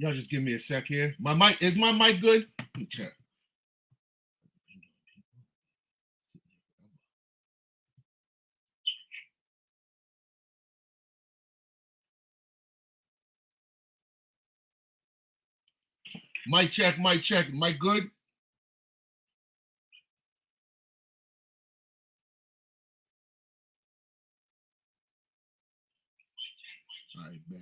Y'all just give me a sec here. My mic, is my mic good? Let me check. Mic check, mic check. Mic good? All right, bad.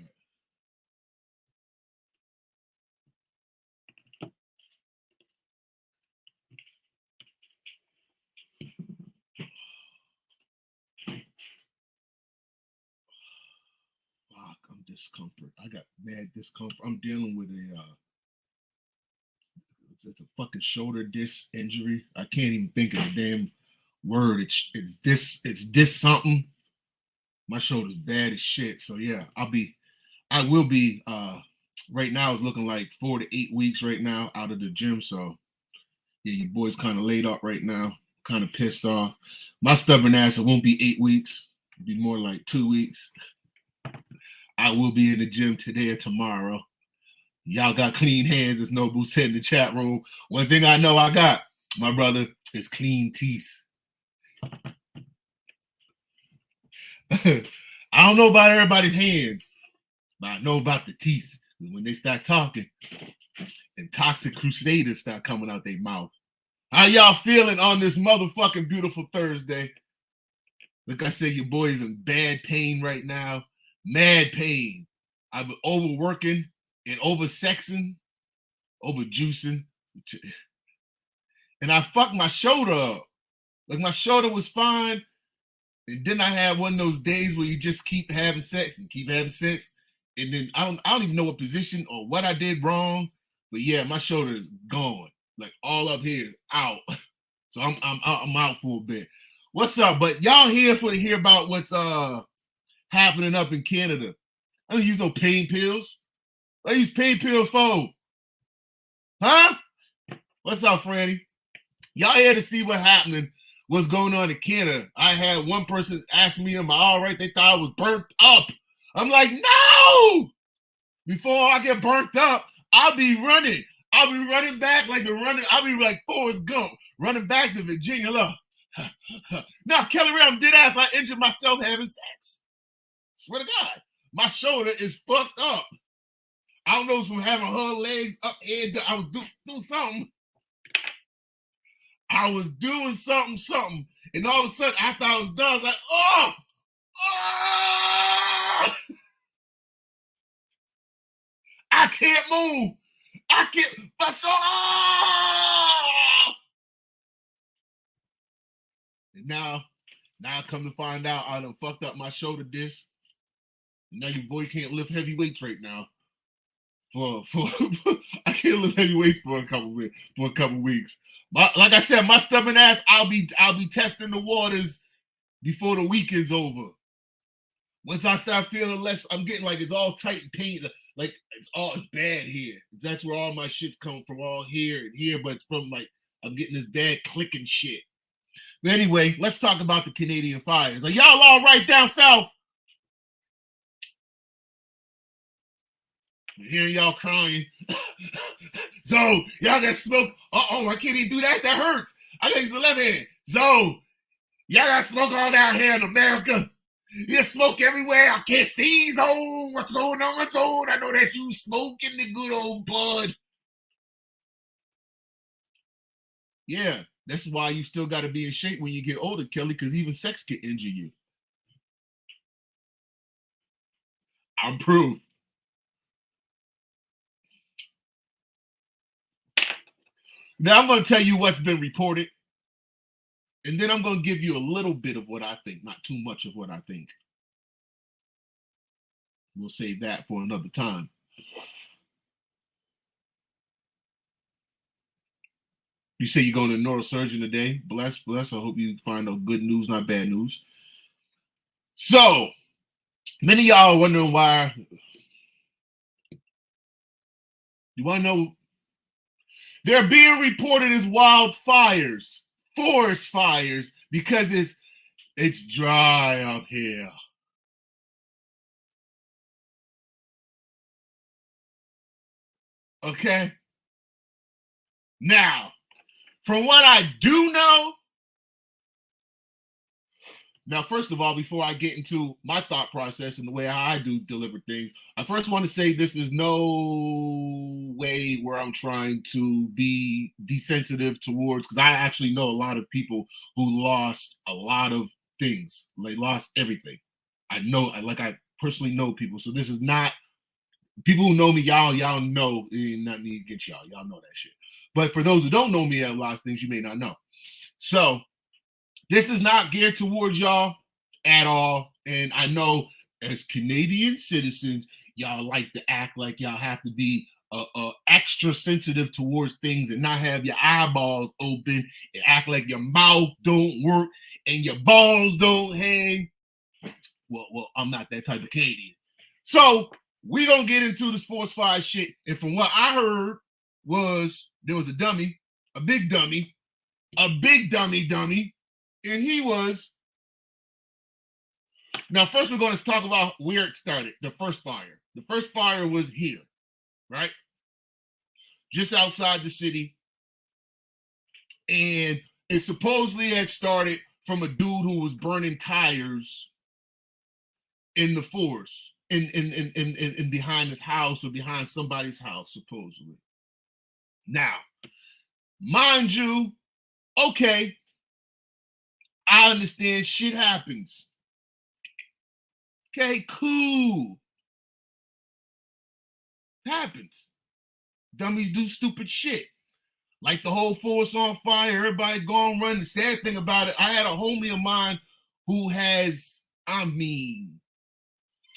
Fuck, I'm discomfort. I got mad discomfort. I'm dealing with a it's a fucking shoulder disc injury. I can't even think of the damn word. It's this something. My shoulder's bad as shit. So yeah, I will be right now it's looking like 4 to 8 weeks right now out of the gym. So yeah, your boy's kind of laid up right now, kind of pissed off. My stubborn ass, it won't be 8 weeks, it'll be more like 2 weeks. I will be in the gym today or tomorrow. Y'all got clean hands, as Nobu said in the chat room. One thing I know I got, my brother, is clean teeth. I don't know about everybody's hands, but I know about the teeth. When they start talking and toxic crusaders start coming out their mouth. How y'all feeling on this motherfucking beautiful Thursday? Like I said, your boy's in bad pain right now. Mad pain. I've been overworking and oversexing, overjuicing. And I fucked my shoulder up. Like my shoulder was fine. And then I had one of those days where you just keep having sex and keep having sex. And then I don't even know what position or what I did wrong. But yeah, my shoulder is gone. Like all up here is out. So I'm out for a bit. What's up? But y'all here to hear about what's happening up in Canada. I don't use no pain pills. What I use pain pills for? Huh? What's up, Franny? Y'all here to see what's happening, what's going on in Canada. I had one person ask me, am I all right? They thought I was burnt up. I'm like, no! Before I get burnt up, I'll be running. I'll be running back like I'll be like Forrest Gump, running back to Virginia. Look. Now, Kelly Ray, I'm dead ass. I injured myself having sex. Swear to God. My shoulder is fucked up. I don't know if it's from having her legs up head. I was doing something. I was doing something. And all of a sudden, after I was done, I was like, oh! I can't move. I can't. My shoulder. And now I come to find out I done fucked up my shoulder disc. Now your boy can't lift heavy weights right now. For I can't lift heavy weights for a couple weeks. But like I said, my stubborn ass, I'll be testing the waters before the weekend's over. Once I start feeling less, I'm getting like it's all tight and pain. Like it's bad here. That's where all my shit's come from, all here and here. But it's from like I'm getting this bad clicking shit. But anyway, let's talk about the Canadian fires. Are y'all all right down south? I'm hearing y'all crying. So y'all got smoke. I can't even do that. That hurts. I got to use the left hand. So y'all got smoke all down here in America. There's smoke everywhere. I can't see. Zone. What's going on, Zone? I know that's you smoking the good old bud. Yeah, that's why you still got to be in shape when you get older, Kelly, because even sex can injure you. I'm proof. Now I'm going to tell you what's been reported. And then I'm going to give you a little bit of what I think, not too much of what I think. We'll save that for another time. You say you're going to a neurosurgeon today. Bless. I hope you find out good news, not bad news. So, many of y'all are wondering why. You want to know? They're being reported as wildfires, forest fires, because it's dry up here. Okay? Now, from what I do know, now, first of all, before I get into my thought process and the way how I do deliver things, I first want to say this is no way where I'm trying to be desensitive towards, because I actually know a lot of people who lost a lot of things. They lost everything. I know, I personally know people. So this is not, people who know me, y'all know it ain't nothing against y'all. Y'all know that shit. But for those who don't know me and lost things, you may not know. So this is not geared towards y'all at all. And I know as Canadian citizens, y'all like to act like y'all have to be extra sensitive towards things and not have your eyeballs open and act like your mouth don't work and your balls don't hang. Well, I'm not that type of Canadian. So we're going to get into this Force 5 shit. And from what I heard was there was a dummy, a big dummy, and he was. Now, first we're going to talk about where it started, the first fire. The first fire was here, right? Just outside the city. And it supposedly had started from a dude who was burning tires in the forest, in behind his house or behind somebody's house, supposedly. Now, mind you, okay, I understand shit happens. Okay, cool. Happens. Dummies do stupid shit. Like the whole forest on fire, everybody going run. The sad thing about it, I had a homie of mine who has, I mean,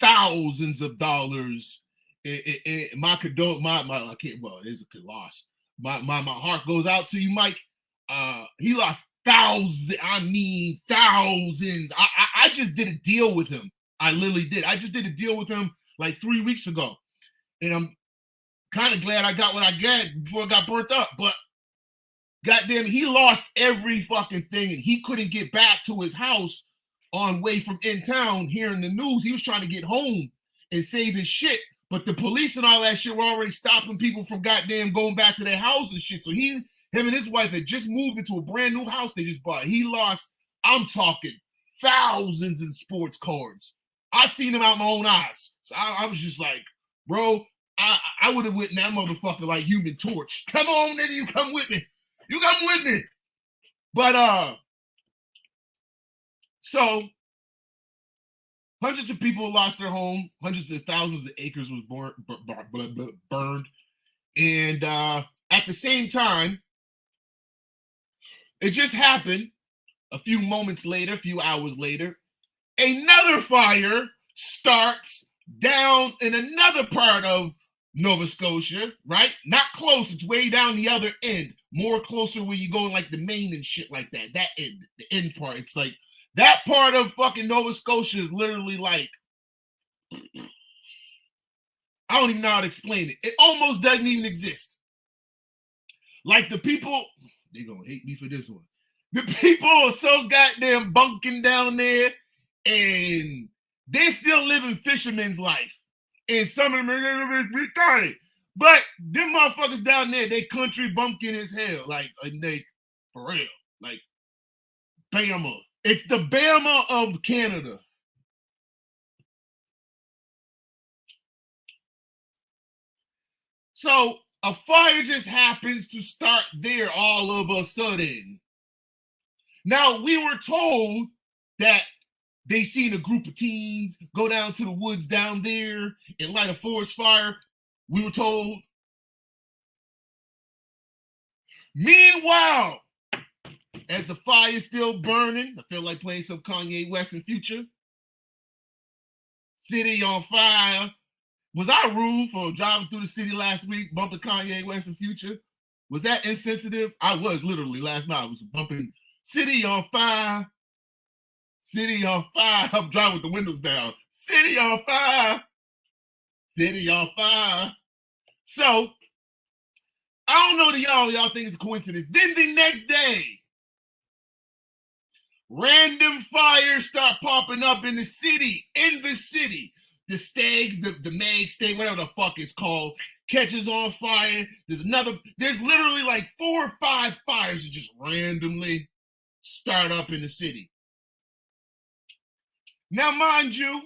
thousands of dollars. My I can't, well, it is a loss. My heart goes out to you, Mike. He lost thousands. I mean, thousands. I just did a deal with him. I literally did. I just did a deal with him like 3 weeks ago, and I'm kind of glad I got what I got before it got burnt up. But goddamn, he lost every fucking thing, and he couldn't get back to his house on way from in town hearing the news. He was trying to get home and save his shit, but the police and all that shit were already stopping people from goddamn going back to their house and shit. So him and his wife had just moved into a brand new house they just bought. He lost, I'm talking thousands in sports cards. I seen him out my own eyes. So I was just like, bro, I would have went that motherfucker like Human Torch. Come on, nigga, you come with me. You come with me. But so hundreds of people lost their home. Hundreds of thousands of acres was burned. And at the same time, it just happened a few moments later, a few hours later, another fire starts down in another part of Nova Scotia, right? Not close, it's way down the other end. More closer where you go in like the Maine and shit like that. That end, the end part. It's like that part of fucking Nova Scotia is literally like, I don't even know how to explain it. It almost doesn't even exist. Like the people, they're gonna hate me for this one. The people are so goddamn bunking down there, and they're still living fisherman's life. And some of them are retarded. But them motherfuckers down there, they country bumpkin as hell. Like, they, for real. Like, Bama. It's the Bama of Canada. So, a fire just happens to start there all of a sudden. Now, we were told that they seen a group of teens go down to the woods down there and light a forest fire. We were told. Meanwhile, as the fire is still burning, I feel like playing some Kanye West and Future. City on fire. Was I rude for driving through the city last week, bumping Kanye West and Future? Was that insensitive? I was literally last night. I was bumping City on fire. City on fire. I'm driving with the windows down. City on fire. City on fire. So, I don't know to y'all think it's a coincidence. Then the next day, random fires start popping up in the city. the stag, the mag stag, whatever the fuck it's called, catches on fire. There's literally like 4 or 5 fires that just randomly start up in the city. Now, mind you,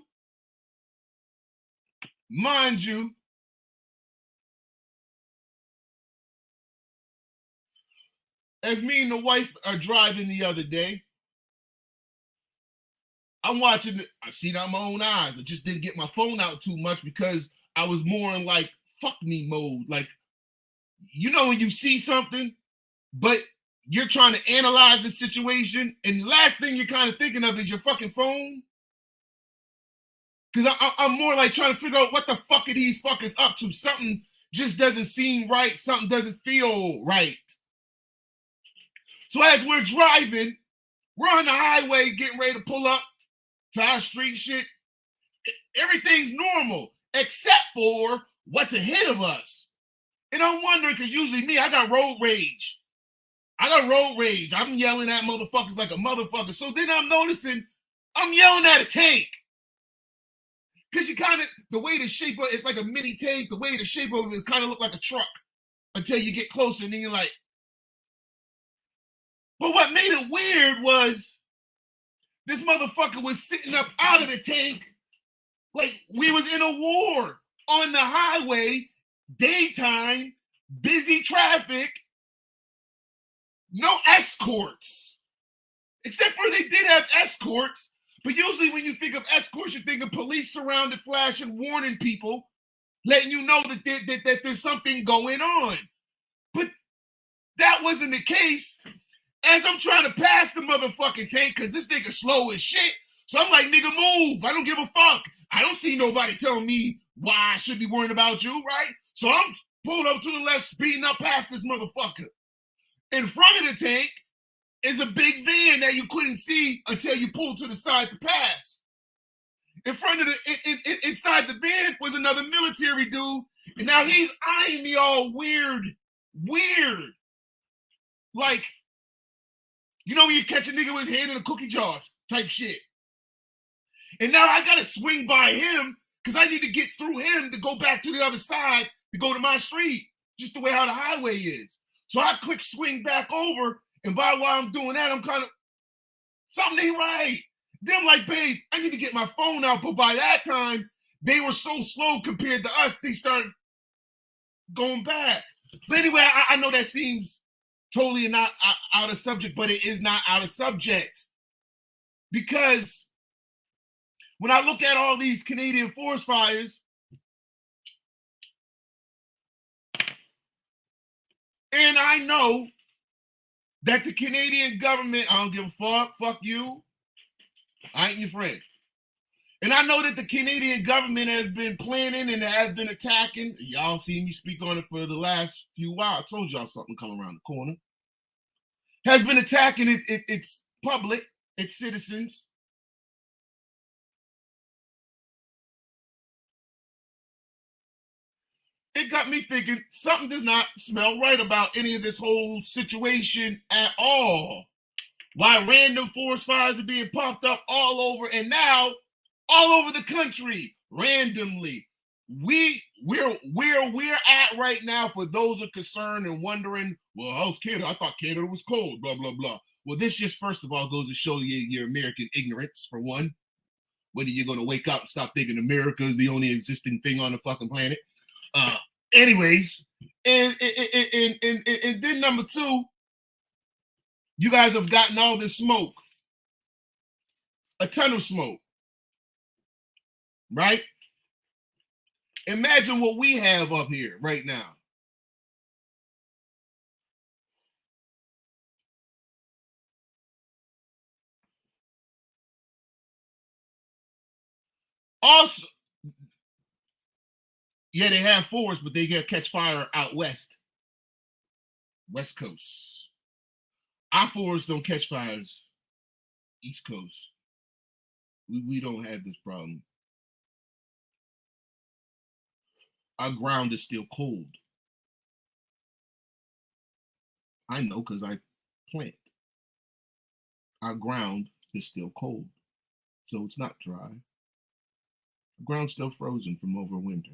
as me and the wife are driving the other day, I'm watching it. I see it on my own eyes. I just didn't get my phone out too much because I was more in like fuck me mode. Like, you know, when you see something, but you're trying to analyze the situation, and the last thing you're kind of thinking of is your fucking phone. Because I'm more like trying to figure out what the fuck are these fuckers up to. Something just doesn't seem right. Something doesn't feel right. So as we're driving, we're on the highway getting ready to pull up to our street shit. Everything's normal except for what's ahead of us. And I'm wondering, because usually me, I got road rage. I'm yelling at motherfuckers like a motherfucker. So then I'm noticing I'm yelling at a tank. Because you kind of, the way the shape of it's like a mini tank, the way the shape of it is kind of look like a truck until you get closer and then you're like. But what made it weird was this motherfucker was sitting up out of the tank like we was in a war on the highway, daytime, busy traffic, no escorts. Except for they did have escorts, but usually when you think of escorts, you think of police surrounded, flashing, warning people, letting you know that there's something going on. But that wasn't the case. As I'm trying to pass the motherfucking tank, because this nigga slow as shit. So I'm like, nigga, move. I don't give a fuck. I don't see nobody telling me why I should be worrying about you, right? So I'm pulled up to the left, speeding up past this motherfucker. In front of the tank is a big van that you couldn't see until you pulled to the side to pass. In front of inside the van was another military dude, and now he's eyeing me all weird. Like, you know when you catch a nigga with his hand in a cookie jar type shit. And now I gotta swing by him because I need to get through him to go back to the other side to go to my street, just the way how the highway is. So I quick swing back over, and while I'm doing that, I'm kind of, something ain't right. Then I'm like, babe, I need to get my phone out. But by that time, they were so slow compared to us, they started going back. But anyway, I know that seems totally not out of subject, but it is not out of subject. Because when I look at all these Canadian forest fires, and I know that the Canadian government, I don't give a fuck you, I ain't your friend. And I know that the Canadian government has been planning and has been attacking. Y'all seen me speak on it for the last few while. I told y'all something coming around the corner. Has been attacking its public, its citizens. It got me thinking something does not smell right about any of this whole situation at all. Why random forest fires are being popped up all over, and now all over the country randomly. Where we're at right now, for those who are concerned and wondering, well, how's Canada? I thought Canada was cold, blah, blah, blah. Well, this just first of all goes to show you your American ignorance, for one. Whether you're going to wake up and stop thinking America is the only existing thing on the fucking planet. Anyways, and then number two, you guys have gotten all this smoke, a ton of smoke, right? Imagine what we have up here right now. Also, yeah, they have forests, but they get catch fire out west coast. Our forests don't catch fires east coast. We don't have this problem. Our ground is still cold. I know because I plant. Our ground is still cold, so it's not dry. Ground still frozen from over winter.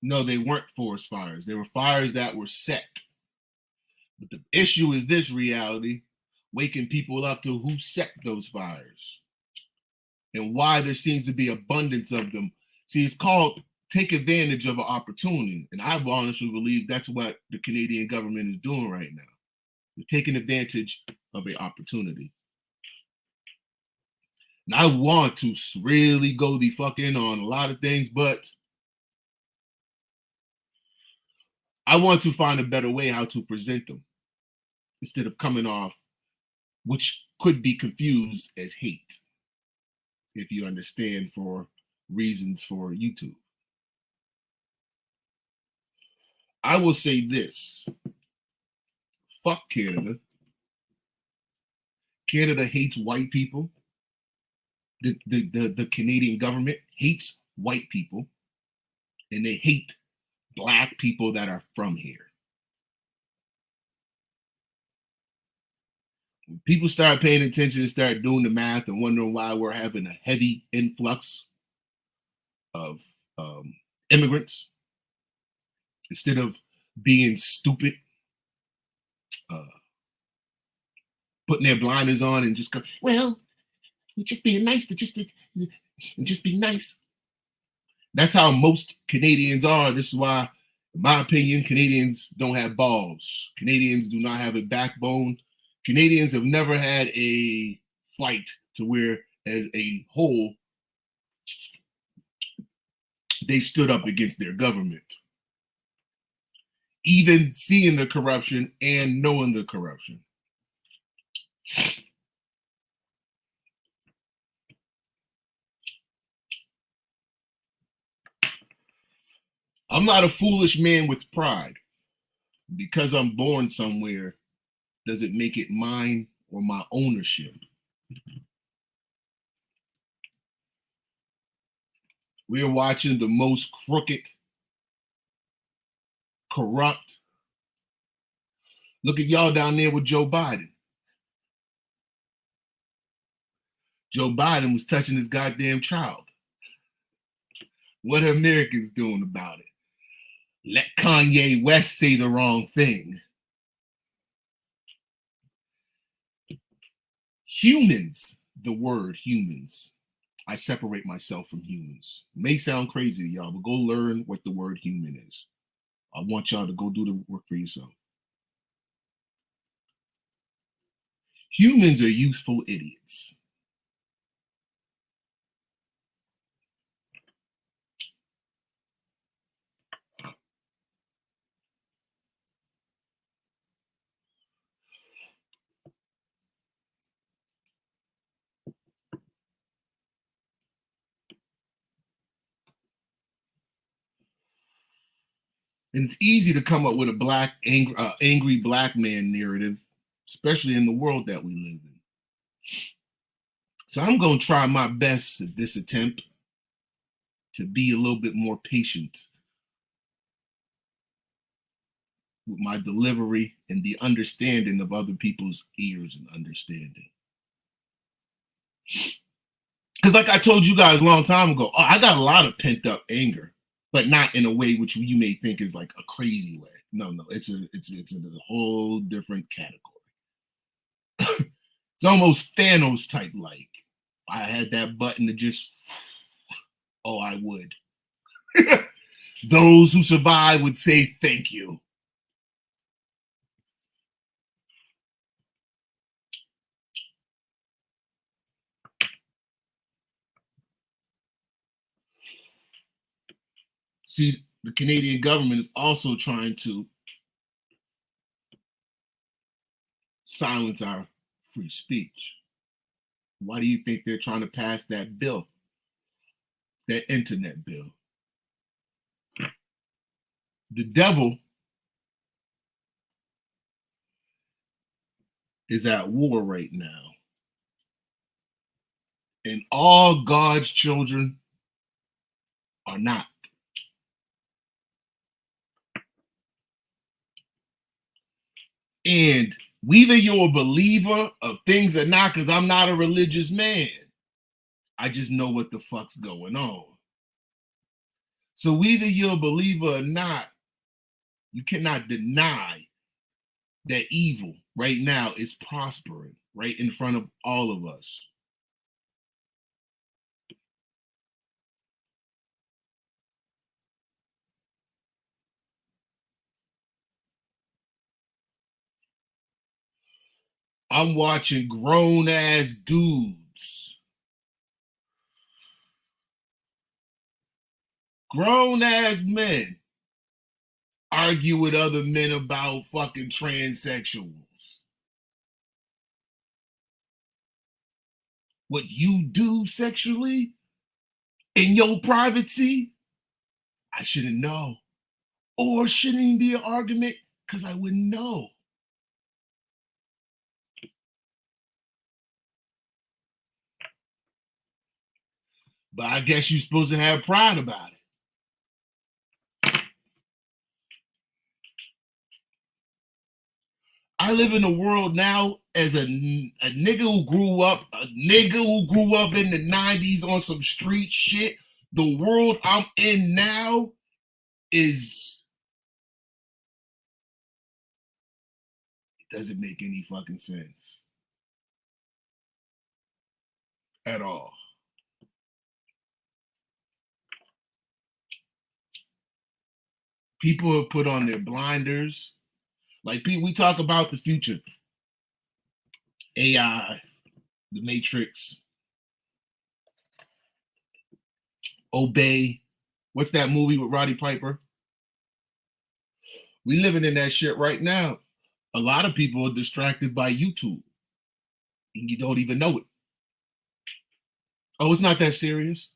No, they weren't forest fires. They were fires that were set. But the issue is this reality, waking people up to who set those fires and why there seems to be abundance of them. See, it's called take advantage of an opportunity. And I honestly believe that's what the Canadian government is doing right now. They're taking advantage of an opportunity. And I want to really go the fuck in on a lot of things, but I want to find a better way how to present them instead of coming off, which could be confused as hate, if you understand for reasons for YouTube. I will say this. Fuck Canada. Canada hates white people. The Canadian government hates white people, and they hate black people that are from here. When people start paying attention and start doing the math and wondering why we're having a heavy influx of immigrants, instead of being stupid, putting their blinders on and just go, well, we're just being nice to just be nice. That's how most Canadians are. This is why, in my opinion, Canadians don't have balls. Canadians do not have a backbone. Canadians have never had a fight to where, as a whole, they stood up against their government. Even seeing the corruption and knowing the corruption. I'm not a foolish man with pride. Because I'm born somewhere, does it make it mine or my ownership? We are watching the most crooked, corrupt. Look at y'all down there with Joe Biden. Joe Biden was touching his goddamn child. What are Americans doing about it? Let Kanye West say the wrong thing. Humans, the word humans. I separate myself from humans. It may sound crazy to y'all, but go learn what the word human is. I want y'all to go do the work for yourself. Humans are useful idiots. And it's easy to come up with a angry black man narrative, especially in the world that we live in. So I'm going to try my best at this attempt to be a little bit more patient with my delivery and the understanding of other people's ears and understanding. Because like I told you guys a long time ago, I got a lot of pent up anger, but not in a way which you may think is like a crazy way. No, it's a whole different category. It's almost Thanos type like. I had that button to just, oh, I would. Those who survive would say thank you. See, the Canadian government is also trying to silence our free speech. Why do you think they're trying to pass that bill, that internet bill? The devil is at war right now. And all God's children are not. And Whether you're a believer of things or not, because I'm not a religious man. I just know what the fuck's going on. So whether you're a believer or not, you cannot deny that evil right now is prospering right in front of all of us. I'm watching grown ass dudes, grown ass men argue with other men about fucking transsexuals. What you do sexually in your privacy, I shouldn't know. Or shouldn't even be an argument because I wouldn't know. But I guess you're supposed to have pride about it. I live in a world now as a nigga who grew up in the 90s on some street shit. The world I'm in now is, it doesn't make any fucking sense at all. People have put on their blinders. Like, we talk about the future, AI, the Matrix, Obey. What's that movie with Roddy Piper? We living in that shit right now. A lot of people are distracted by YouTube, and you don't even know it. Oh, it's not that serious.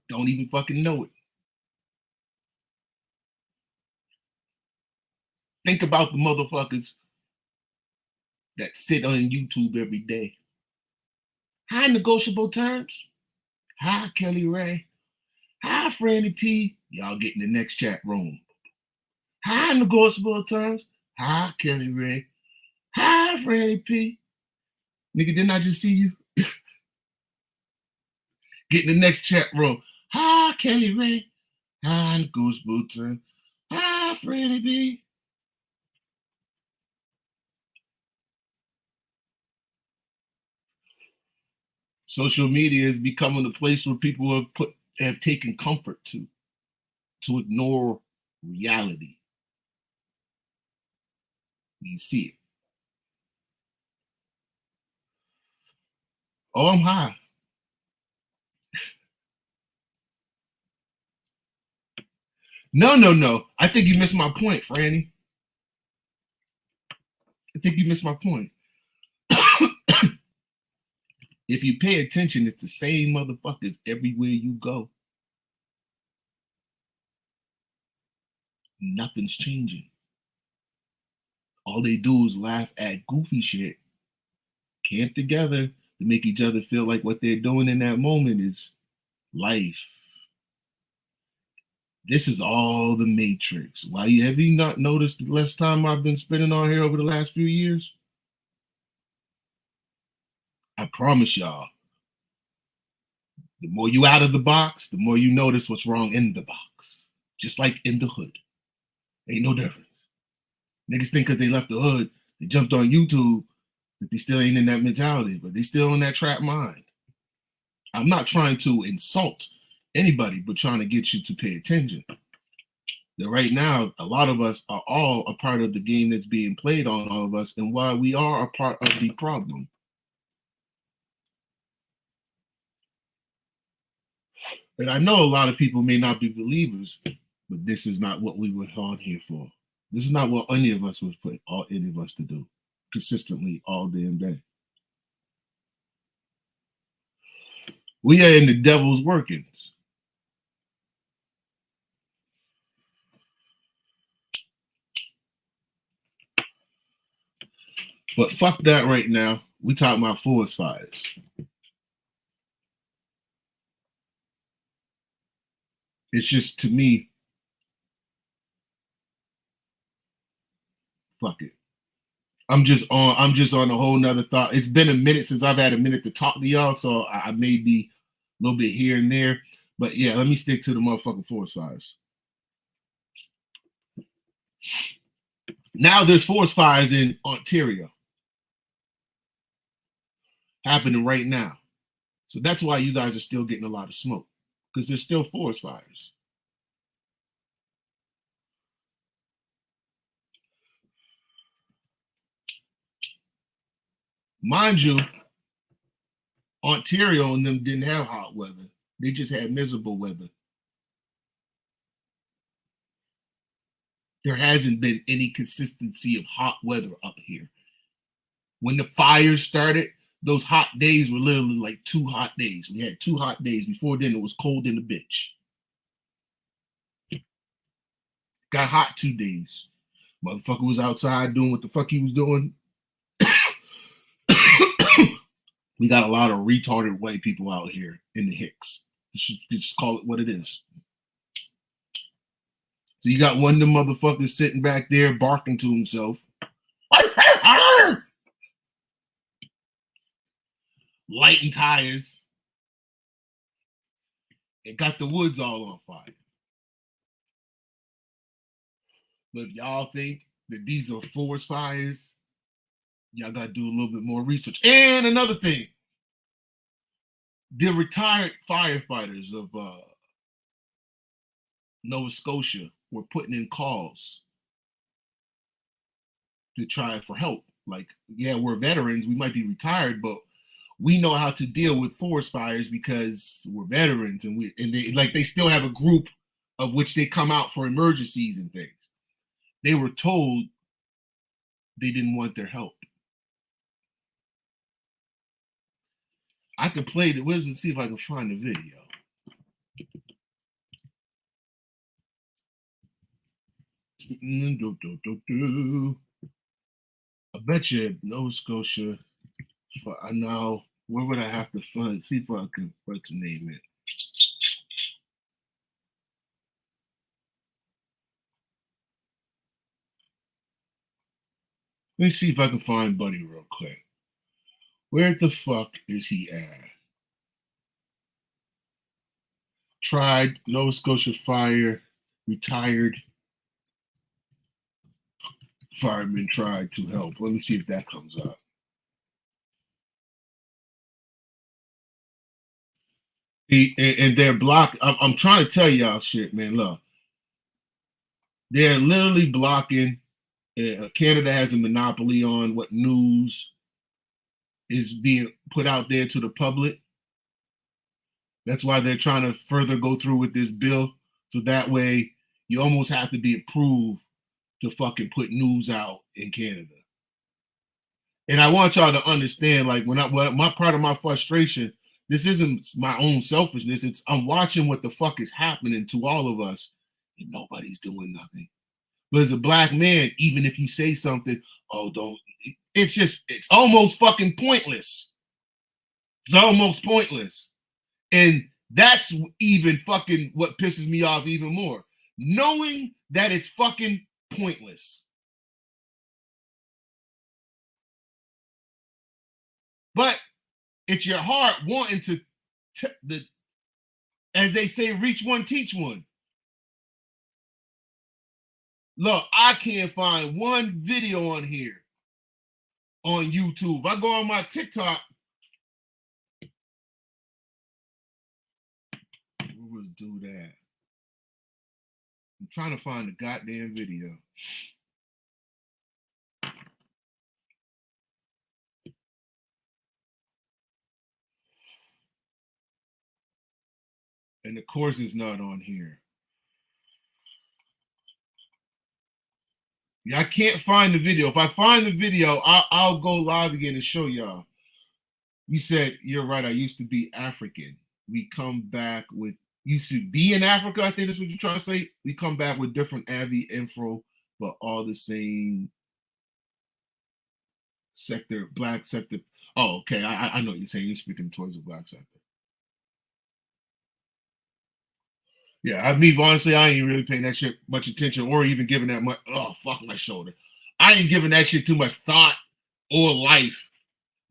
Don't even fucking know it. Think about the motherfuckers that sit on YouTube every day. High negotiable terms. Hi, Kelly Ray. Hi, Franny P. Y'all get in the next chat room. Hi, negotiable terms. Hi, Kelly Ray. Hi, Franny P. Nigga, didn't I just see you? Get in the next chat room. Hi, Kelly Ray. Hi, negotiable terms. Hi, Franny P. Social media is becoming a place where people have taken comfort to ignore reality. You see it. Oh, I'm high. No. I think you missed my point, Franny. I think you missed my point. If you pay attention, it's the same motherfuckers everywhere you go. Nothing's changing. All they do is laugh at goofy shit, camp together to make each other feel like what they're doing in that moment is life. This is all the Matrix. Why have you not noticed the less time I've been spending on here over the last few years? I promise y'all, the more you out of the box, the more you notice what's wrong in the box. Just like in the hood. Ain't no difference. Niggas think because they left the hood, they jumped on YouTube, that they still ain't in that mentality, but they still in that trap mind. I'm not trying to insult anybody, but trying to get you to pay attention. That right now, a lot of us are all a part of the game that's being played on all of us, and why we are a part of the problem. And I know a lot of people may not be believers, but this is not what we were on here for. This is not what any of us was put any of us to do consistently all damn day. We are in the devil's workings. But fuck that right now. We talking about forest fires. It's just, to me, Fuck it. I'm just on a whole nother thought. It's been a minute since I've had a minute to talk to y'all, so I may be a little bit here and there. But yeah, let me stick to the motherfucking forest fires. Now there's forest fires in Ontario happening right now. So that's why you guys are still getting a lot of smoke, because there's still forest fires. Mind you, Ontario and them didn't have hot weather. They just had miserable weather. There hasn't been any consistency of hot weather up here. When the fires started, those hot days were literally like 2 hot days. We had 2 hot days. Before then, it was cold in the bitch. Got hot 2 days. Motherfucker was outside doing what the fuck he was doing. We got a lot of retarded white people out here in the Hicks. You should just call it what it is. So you got one of the motherfuckers sitting back there barking to himself. Lighting tires. It got the woods all on fire. But if y'all think that these are forest fires, y'all got to do a little bit more research. And another thing, the retired firefighters of Nova Scotia were putting in calls to try for help. Like, yeah, we're veterans. We might be retired, but we know how to deal with forest fires because we're veterans, and they still have a group of which they come out for emergencies and things. They were told they didn't want their help. I can play the where's and see if I can find the video. I bet you Nova Scotia. I know where would I have to find? See if I can put the name in. Let me see if I can find Buddy real quick. Where the fuck is he at? Tried Nova Scotia Fire, retired fireman tried to help. Let me see if that comes up. And they're blocked. I'm trying to tell y'all shit, man. Look, they're literally blocking. Canada has a monopoly on what news is being put out there to the public. That's why they're trying to further go through with this bill. So that way you almost have to be approved to fucking put news out in Canada. And I want y'all to understand, like, when my part of my frustration, this isn't my own selfishness. It's I'm watching what the fuck is happening to all of us, and nobody's doing nothing. But as a black man, even if you say something, oh, don't, it's almost fucking pointless. It's almost pointless. And that's even fucking what pisses me off even more. Knowing that it's fucking pointless. But it's your heart wanting to, as they say, reach one, teach one. Look, I can't find one video on here on YouTube. If I go on my TikTok, where was dude at? I'm trying to find the goddamn video. And of course it's not on here. Yeah, I can't find the video. If I find the video, I'll go live again and show y'all. You said, you're right, I used to be African. We come back with, used to be in Africa, I think that's what you're trying to say. We come back with different AVI info, but all the same sector, black sector. Oh, okay, I know what you're saying. You're speaking towards the black sector. Yeah, I mean, honestly, I ain't really paying that shit much attention or even giving that much. Oh, fuck my shoulder. I ain't giving that shit too much thought or life.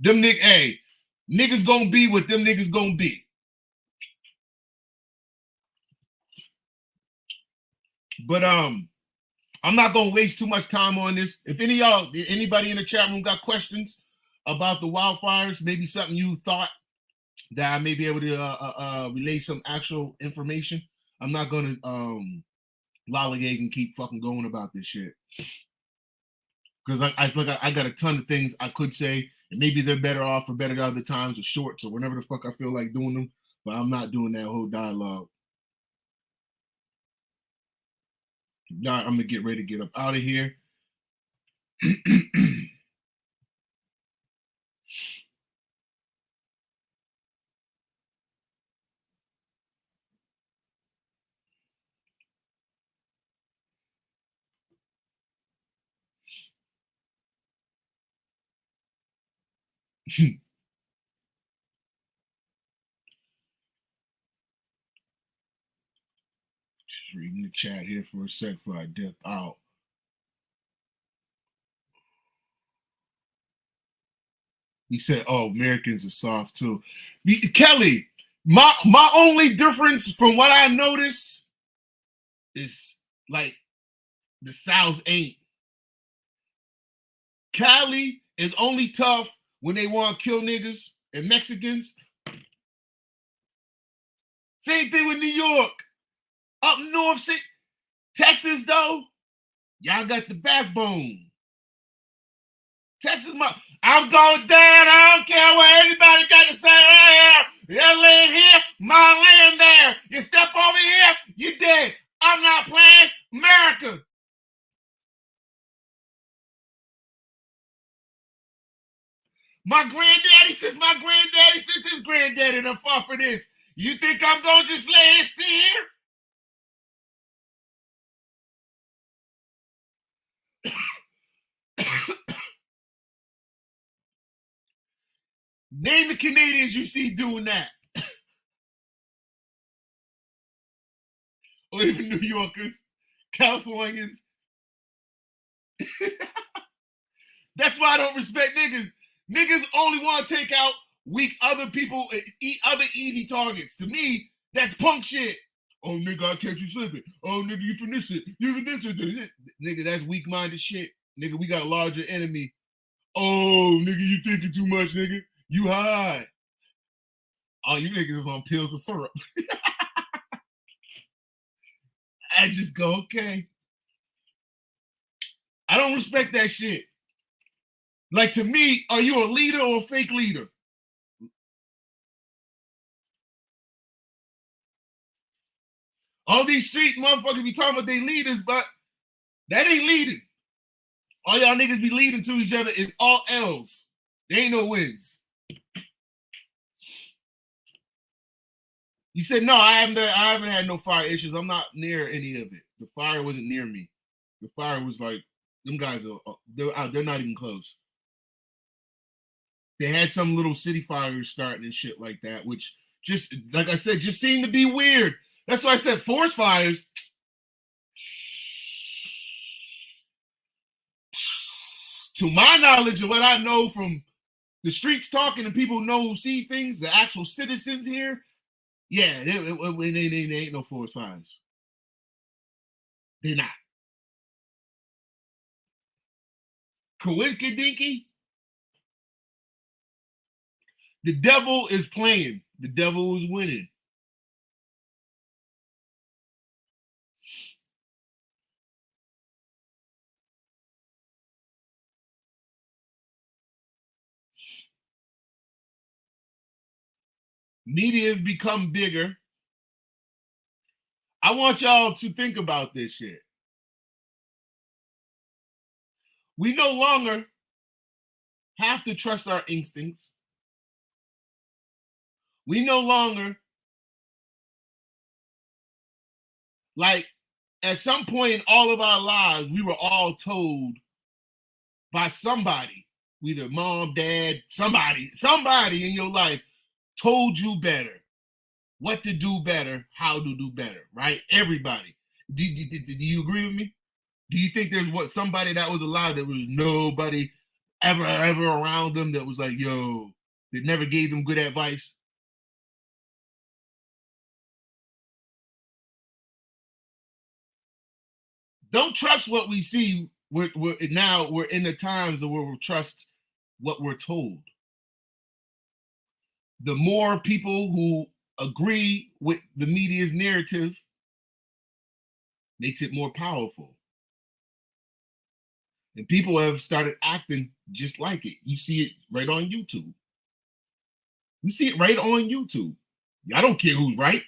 Them niggas gonna be what them niggas gonna be. But I'm not gonna waste too much time on this. If anybody in the chat room got questions about the wildfires, maybe something you thought that I may be able to relay some actual information, I'm not gonna lollygag and keep fucking going about this shit. Because I got a ton of things I could say, and maybe they're better off for better other times or shorts or whenever the fuck I feel like doing them. But I'm not doing that whole dialogue. Now I'm gonna get ready to get up out of here. Just reading the chat here for a sec before I dip out. He said, "Oh, Americans are soft too." Kelly, my only difference from what I noticed is like the South ain't. Cali is only tough when they want to kill niggas and Mexicans. Same thing with New York. Up north, Texas though, y'all got the backbone. Texas, I'm going down. I don't care what anybody got to say right here. Your land here, my land there. You step over here, you dead. I'm not playing America. My granddaddy since his granddaddy done fought for this. You think I'm going to just lay it see here? Name the Canadians you see doing that. Or even New Yorkers, Californians. That's why I don't respect niggas. Niggas only want to take out weak other people, other easy targets. To me, that's punk shit. Oh, nigga, I catch you slipping. Oh, nigga, you from this shit. You from this. Nigga, that's weak-minded shit. Nigga, we got a larger enemy. Oh, nigga, you thinking too much, nigga. You high. Oh, you niggas is on pills of syrup. I just go, okay. I don't respect that shit. Like, to me, are you a leader or a fake leader? All these street motherfuckers be talking about they leaders, but that ain't leading. All y'all niggas be leading to each other is all L's. There ain't no wins. You said, no, I haven't had no fire issues. I'm not near any of it. The fire wasn't near me. The fire was like, them guys they're not even close. They had some little city fires starting and shit like that, which just, like I said, just seemed to be weird. That's why I said forest fires. To my knowledge of what I know from the streets talking and people know who see things, the actual citizens here, yeah, they ain't no forest fires. They're not. Coinky-dinky. The devil is playing. The devil is winning. Media has become bigger. I want y'all to think about this shit. We no longer have to trust our instincts. We no longer, like, at some point in all of our lives, we were all told by somebody, either mom, dad, somebody in your life told you better, what to do better, how to do better, right? Everybody. Do you agree with me? Do you think there's somebody that was alive that was nobody ever around them that was like, yo, that never gave them good advice? Don't trust what we see. We're now we're in the times where we'll trust what we're told. The more people who agree with the media's narrative makes it more powerful. And people have started acting just like it. You see it right on YouTube. You see it right on YouTube. I don't care who's right.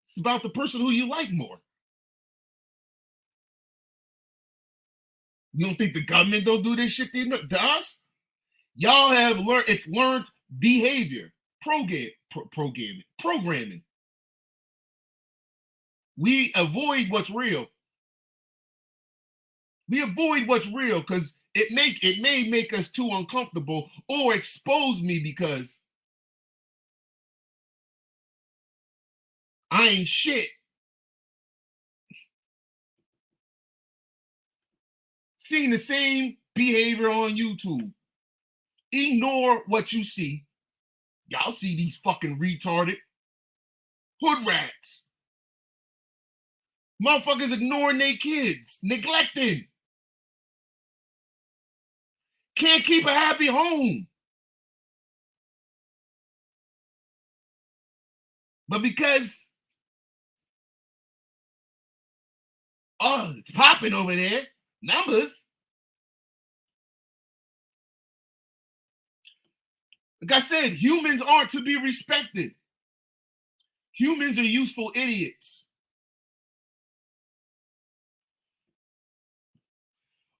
It's about the person who you like more. You don't think the government don't do this shit to us? Y'all have learned, it's learned behavior, programming. We avoid what's real. We avoid what's real because it may make us too uncomfortable or expose me because I ain't shit. Seeing the same behavior on YouTube. Ignore what you see. Y'all see these fucking retarded hood rats. Motherfuckers ignoring their kids, neglecting. Can't keep a happy home. But because, oh, it's popping over there, numbers. Like I said, humans aren't to be respected. Humans are useful idiots.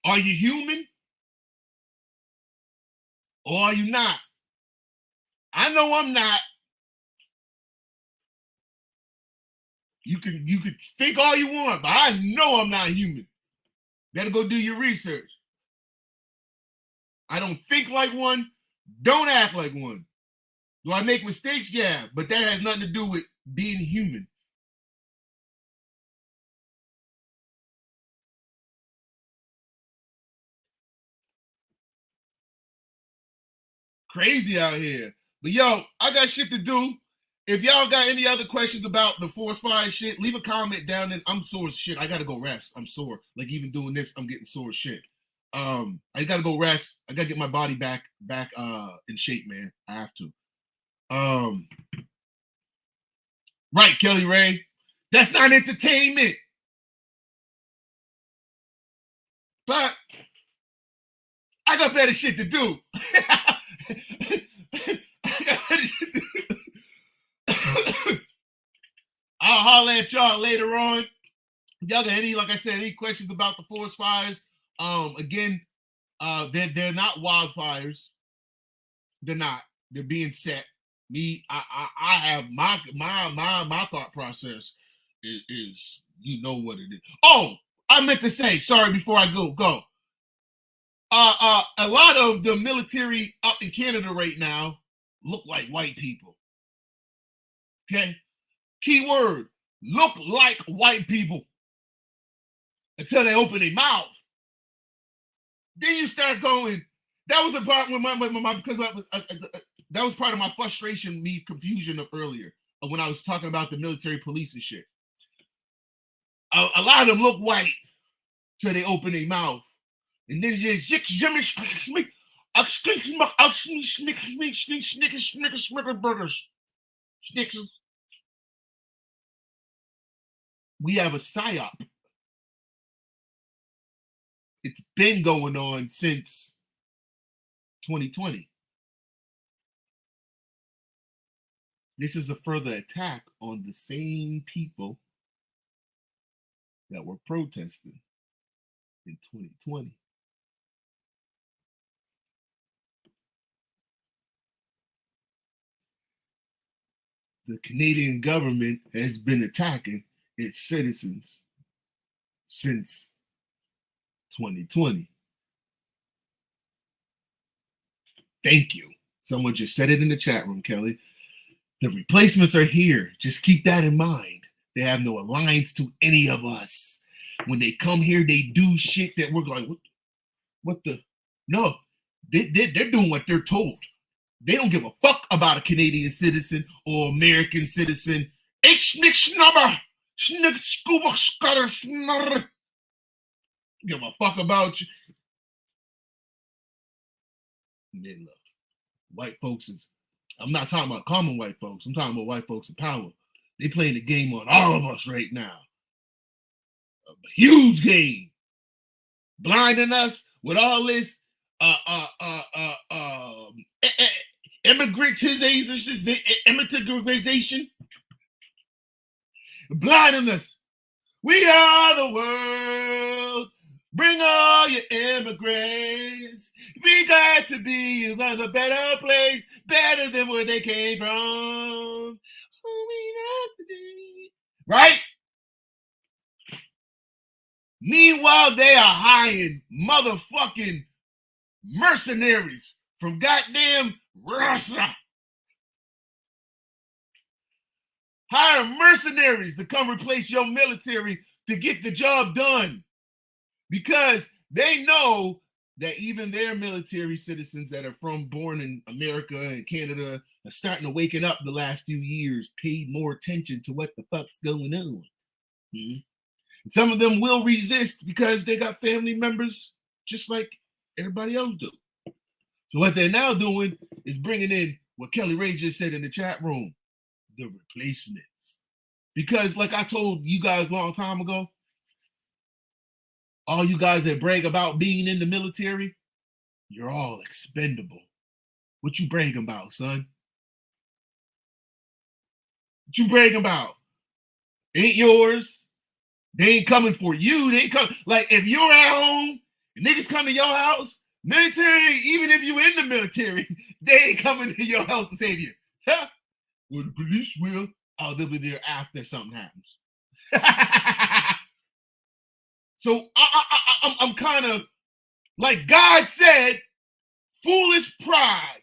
Are you human? Or are you not? I know I'm not. You can think all you want, but I know I'm not human. Better go do your research. I don't think like one, don't act like one. Do I make mistakes? Yeah, but that has nothing to do with being human. Crazy out here. But yo, I got shit to do. If y'all got any other questions about the forest fire shit, leave a comment down there. I'm sore as shit. I gotta go rest. I'm sore. Like even doing this, I'm getting sore as shit. I gotta go rest. I gotta get my body back in shape, man. I have to. Right, Kelly Ray. That's not entertainment. But I got better shit to do. I'll holler at y'all later on. Y'all got any, like I said, any questions about the forest fires? Again, they're not wildfires. They're not. They're being set. I have my thought process is you know what it is. Oh, I meant to say, sorry, before I go. A lot of the military up in Canada right now look like white people. Okay? Keyword, look like white people. Until they open their mouth. Then you start going, that was a part when because that was part of my frustration, me confusion of earlier, when I was talking about the military police and shit. A lot of them look white till they open their mouth. And then we have a psyop. It's been going on since 2020. This is a further attack on the same people that were protesting in 2020. The Canadian government has been attacking its citizens since 2020. Thank you. Someone just said it in the chat room, Kelly. The replacements are here. Just keep that in mind. They have no alliance to any of us. when they come here, they do shit that we're like, what the? No, they're doing what they're told. They don't give a fuck about a Canadian citizen or American citizen. Schnick snubber, schnick scuba scutter snurr. Give a fuck about you. And then look, white folks is, I'm not talking about common white folks. I'm talking about white folks in power. They playing the game on all of us right now. A huge game. Blinding us with all this immigration, blinding us. We are the world. Bring all your immigrants. We got to be a better place, better than where they came from. Right? Meanwhile, they are hiring motherfucking mercenaries from goddamn Russia. Hire mercenaries to come replace your military to get the job done. Because they know that even their military citizens that are born in America and Canada are starting to waken up the last few years, paid more attention to what the fuck's going on. And some of them will resist because they got family members just like everybody else do. So what they're now doing is bringing in what Kelly Ray just said in the chat room, the replacements. Because like I told you guys a long time ago, all you guys that brag about being in the military, you're all expendable. What you bragging about, son? What you bragging about? Ain't yours. They ain't coming for you. They ain't coming. Like if you're at home, and niggas come to your house, military, even if you in the military, they ain't coming to your house to save you. Huh? Well, the police will. Oh, they'll be there after something happens. So I'm kind of, like God said, foolish pride.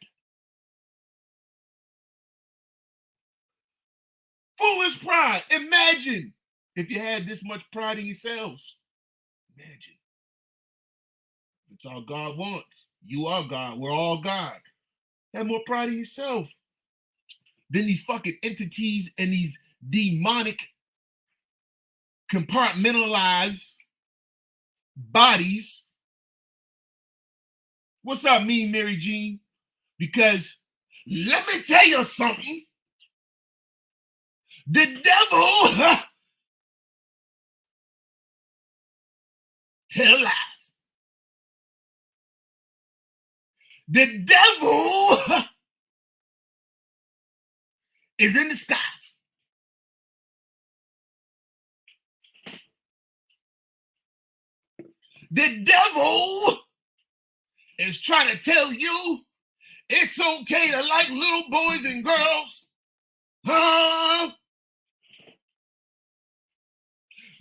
Foolish pride. Imagine if you had this much pride in yourselves. Imagine. That's all God wants. You are God. We're all God. Have more pride in yourself than these fucking entities and these demonic, compartmentalized bodies. What's up, Mean Mary Jean? Because let me tell you something. The devil tell lies. The devil is in disguise. The devil is trying to tell you it's okay to like little boys and girls. Huh?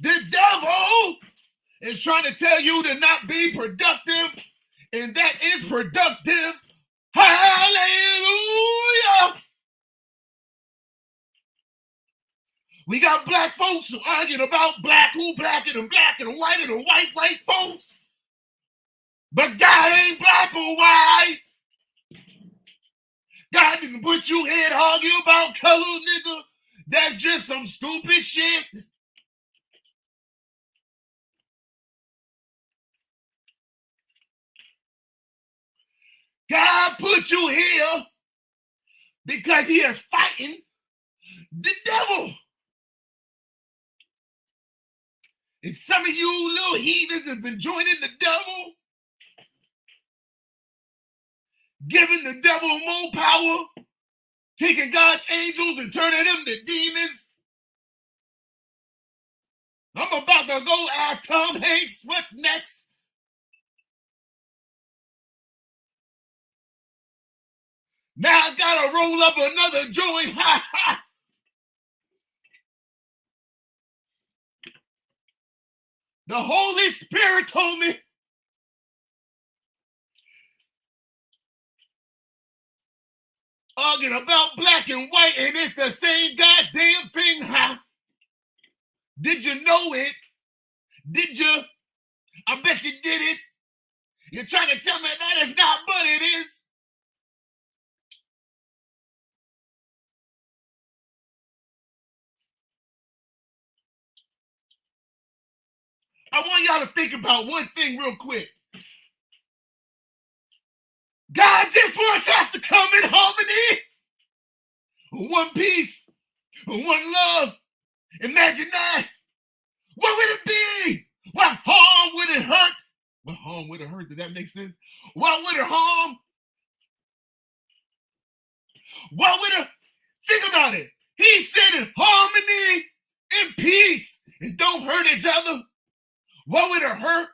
The devil is trying to tell you to not be productive, and that is productive. Hallelujah. We got black folks arguing about black, who blacker and whiter than white folks. But God ain't black or white. God didn't put you here to argue about color, nigga. That's just some stupid shit. God put you here because he is fighting the devil. And some of you little heathens have been joining the devil, giving the devil more power, taking God's angels and turning them to demons. I'm about to go ask Tom Hanks what's next. Now I gotta roll up another joint. Ha ha. The Holy Spirit told me arguing about black and white, and it's the same goddamn thing, huh? Did you know it? Did you? I bet you did it. You're trying to tell me that is not, but it is. I want y'all to think about one thing real quick. God just wants us to come in harmony, one peace, one love. Imagine that. What would it be? What harm would it hurt? What harm would it hurt? Did that make sense? What would it harm? What would it? Think about it. He said in harmony, in peace, and don't hurt each other. What would it hurt?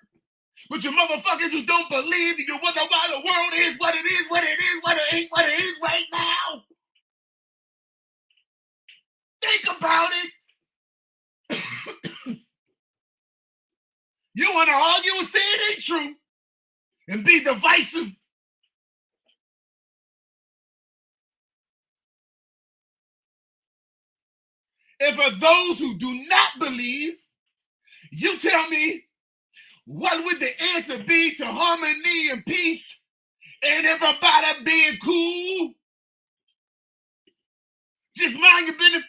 But you motherfuckers who don't believe, you wonder why the world is what it is, what it is, what it ain't, what it is right now. Think about it. You want to argue and say it ain't true and be divisive. And for those who do not believe, you tell me, what would the answer be to harmony and peace and everybody being cool? Just mind your business.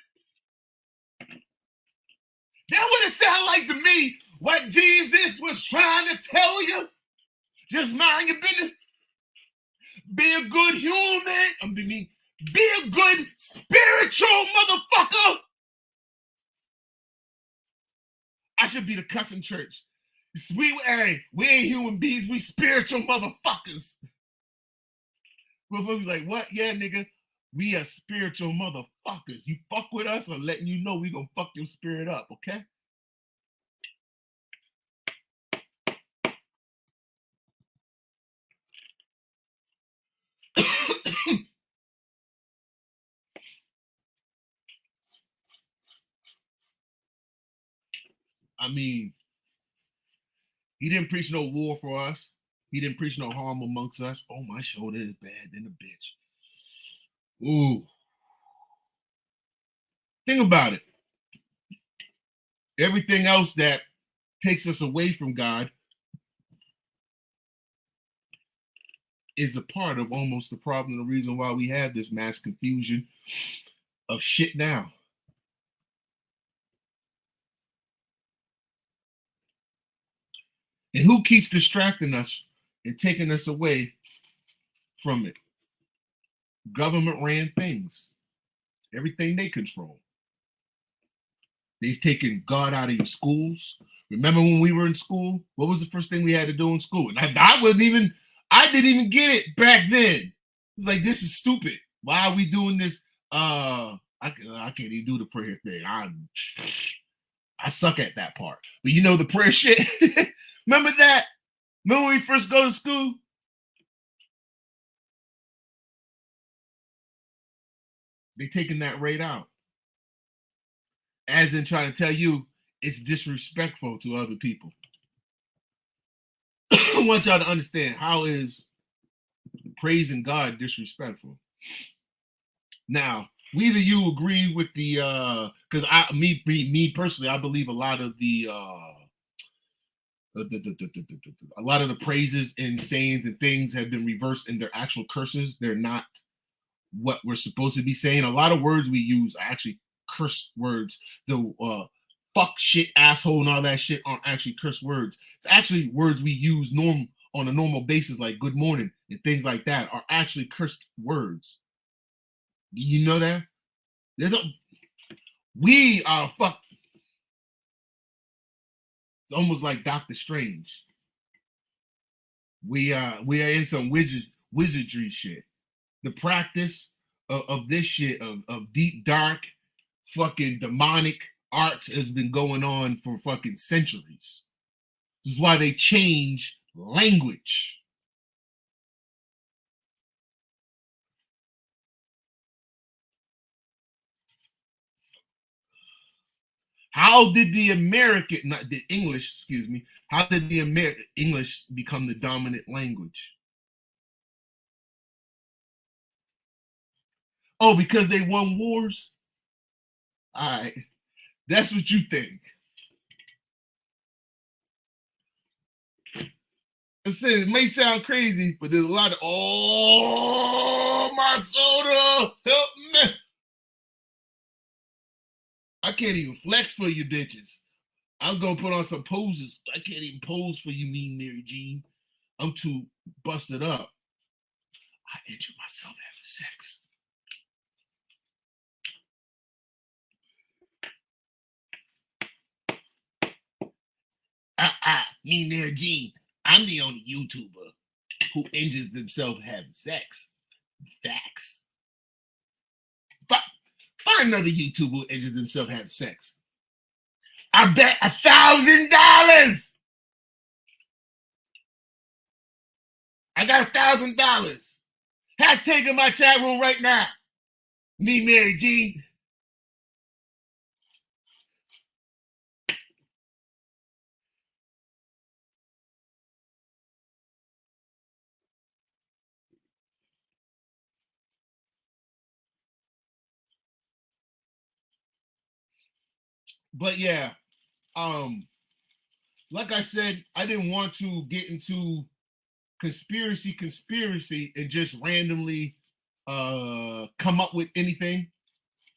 That would have sounded like to me what Jesus was trying to tell you. Just mind your business. Be a good human. Be a good spiritual motherfucker. I should be the cussing church. We ain't human beings. We spiritual motherfuckers. Motherfuckers be like, what? Yeah, nigga. We are spiritual motherfuckers. You fuck with us, I'm letting you know we gonna fuck your spirit up, okay? I mean, he didn't preach no war for us. He didn't preach no harm amongst us. Oh, my shoulder is bad than a bitch. Ooh. Think about it. Everything else that takes us away from God is a part of almost the problem, the reason why we have this mass confusion of shit now. And who keeps distracting us and taking us away from it? Government ran things, everything they control. They've taken God out of your schools. Remember when we were in school? What was the first thing we had to do in school? And I didn't even get it back then. It's like, this is stupid. Why are we doing this? I can't even do the prayer thing. I suck at that part. But you know the prayer shit? Remember that? Remember when we first go to school? They taking that right out. As in trying to tell you it's disrespectful to other people. I want y'all to understand, how is praising God disrespectful? Now, whether you agree with the because me personally, I believe a lot of the praises and sayings and things have been reversed in their actual curses. They're not what we're supposed to be saying. A lot of words we use are actually curse words. The fuck, shit, asshole, and all that shit aren't actually curse words. It's actually words we use on a normal basis, like good morning and things like that, are actually cursed words. You know that? We are fuck. It's almost like Doctor Strange. We are in some wizardry shit. The practice of this shit of deep, dark, fucking demonic arts has been going on for fucking centuries. This is why they change language. How did how did the English become the dominant language? Oh, because they won wars? All right. That's what you think. I said it may sound crazy, but there's a lot of my soda, help me. I can't even flex for you bitches. I was gonna put on some poses. I can't even pose for you, mean Mary Jean. I'm too busted up. I injured myself having sex. Mean Mary Jean. I'm the only YouTuber who injures themselves having sex. Facts. Find another YouTuber who injures themselves having sex. I bet $1,000. I got $1,000. Hashtag in my chat room right now. Me, Mary Jean. But yeah, like I said, I didn't want to get into conspiracy and just randomly come up with anything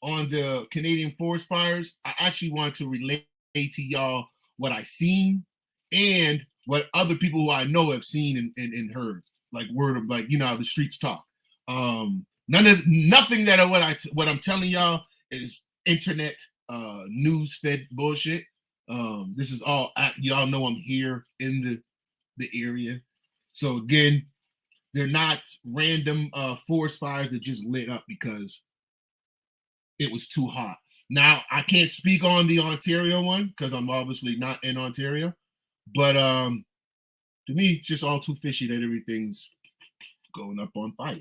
on the Canadian forest fires. I actually want to relate to y'all what I seen and what other people who I know have seen and heard, like word of, like, you know, the streets talk. Nothing that what I'm telling y'all is internet news fed bullshit. This is all y'all know. I'm here in the area, so again, they're not random forest fires that just lit up because it was too hot. Now I can't speak on the Ontario one because I'm obviously not in Ontario, but to me, it's just all too fishy that everything's going up on fire.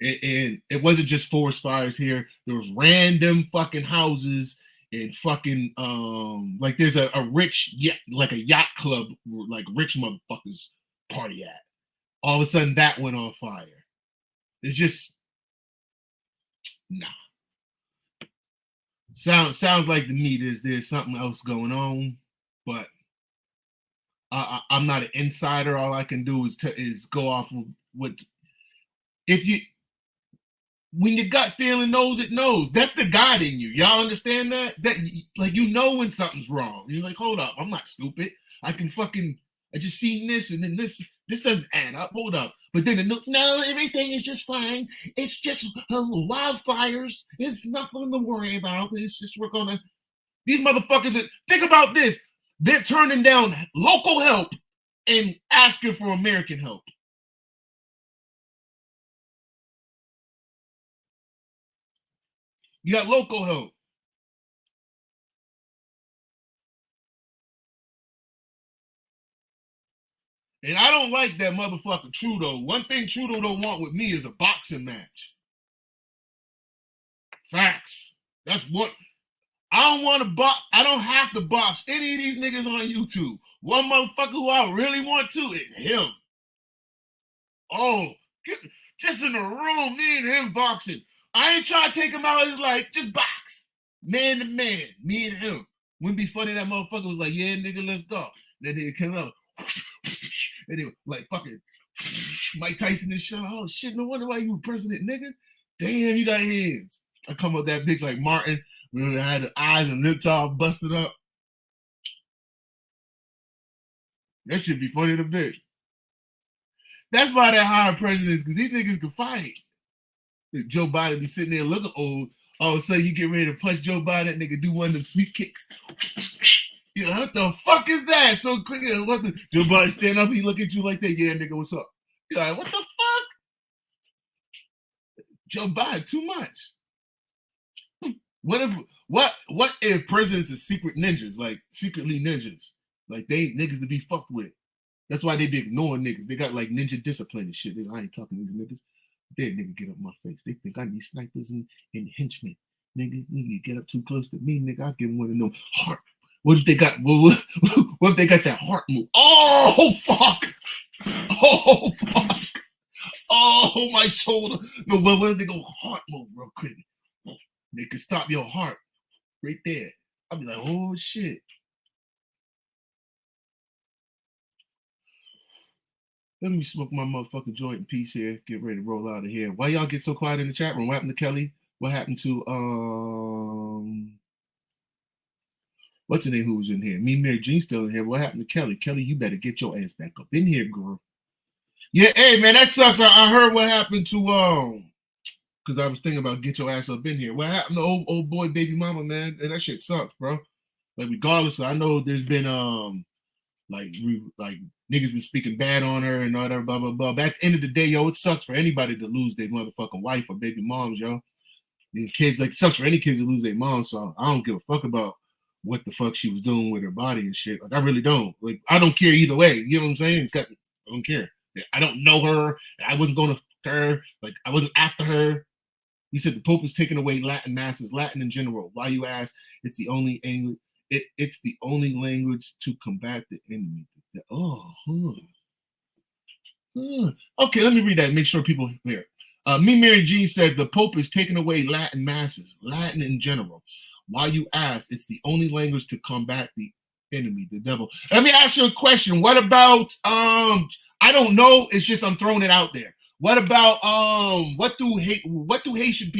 And it wasn't just forest fires here. There was random fucking houses and fucking like there's a rich like a yacht club like rich motherfuckers party at. All of a sudden that went on fire. It's just nah. Sounds like to me there's something else going on, but I'm not an insider. All I can do is go off of what if you when your gut feeling knows it knows. That's the God in you. Y'all understand that? That like you know when something's wrong. You're like, hold up, I'm not stupid. I just seen this and then this doesn't add up. Hold up. But then no, everything is just fine. It's just wildfires. It's nothing to worry about. It's just we're gonna these motherfuckers. Think about this. They're turning down local help and asking for American help. You got local help. And I don't like that motherfucker Trudeau. One thing Trudeau don't want with me is a boxing match. Facts. That's what I don't want to box. I don't have to box any of these niggas on YouTube. One motherfucker who I really want to is him. Oh, just in the room, me and him boxing. I ain't trying to take him out of his life. Just box. Man to man. Me and him. Wouldn't be funny that motherfucker was like, yeah, nigga, let's go. Then nigga came out. And they were like fucking Mike Tyson and shit. Oh shit, no wonder why you were president, nigga. Damn, you got hands. I come up that bitch like Martin, when I had the eyes and lips all busted up. That should be funny to bitch. That's why they're hiring presidents, because these niggas can fight. Joe Biden be sitting there looking old. All of a sudden, you get ready to punch Joe Biden, that nigga do one of them sweep kicks. You know, what the fuck is that? So quick. Joe Biden stand up, he look at you like that. Yeah, nigga, what's up? You're like, what the fuck? Joe Biden, too much. What if presidents are secret ninjas, like secretly ninjas? Like they ain't niggas to be fucked with. That's why they be ignoring niggas. They got like ninja discipline and shit. I ain't talking to these niggas. They nigga get up my face. They think I need snipers and henchmen. Nigga, you get up too close to me, nigga. I'll give them one of them heart. What if they got what if they got that heart move? Oh fuck! Oh fuck! Oh my shoulder. No, but what if they go heart move real quick? They can stop your heart right there. I'll be like, oh shit. Let me smoke my motherfucking joint in peace here. Get ready to roll out of here. Why y'all get so quiet in the chat room? What happened to Kelly? What happened to what's the name who was in here? Me, Mary Jean still in here. What happened to Kelly? Kelly, you better get your ass back up in here, girl. Yeah, hey man, that sucks. I heard what happened to because I was thinking about get your ass up in here. What happened to old boy baby mama, man? And that shit sucks, bro. Like regardless, I know there's been like niggas been speaking bad on her and all that, blah blah blah. But at the end of the day, yo, it sucks for anybody to lose their motherfucking wife or baby moms, yo. And kids, like, it sucks for any kids to lose their mom. So I don't give a fuck about what the fuck she was doing with her body and shit. Like, I really don't. Like, I don't care either way. You know what I'm saying? I don't care. I don't know her. I wasn't going to fuck her. Like, I wasn't after her. You said the Pope is taking away Latin masses, Latin in general. Why, you ask? It's the only language. It's the only language to combat the enemy. Okay, let me read that. Make sure people hear. Me, Mary Jean said the Pope is taking away Latin masses, Latin in general. Why, you ask? It's the only language to combat the enemy, the devil. Let me ask you a question. What about I don't know. It's just I'm throwing it out there. What about what do Haitian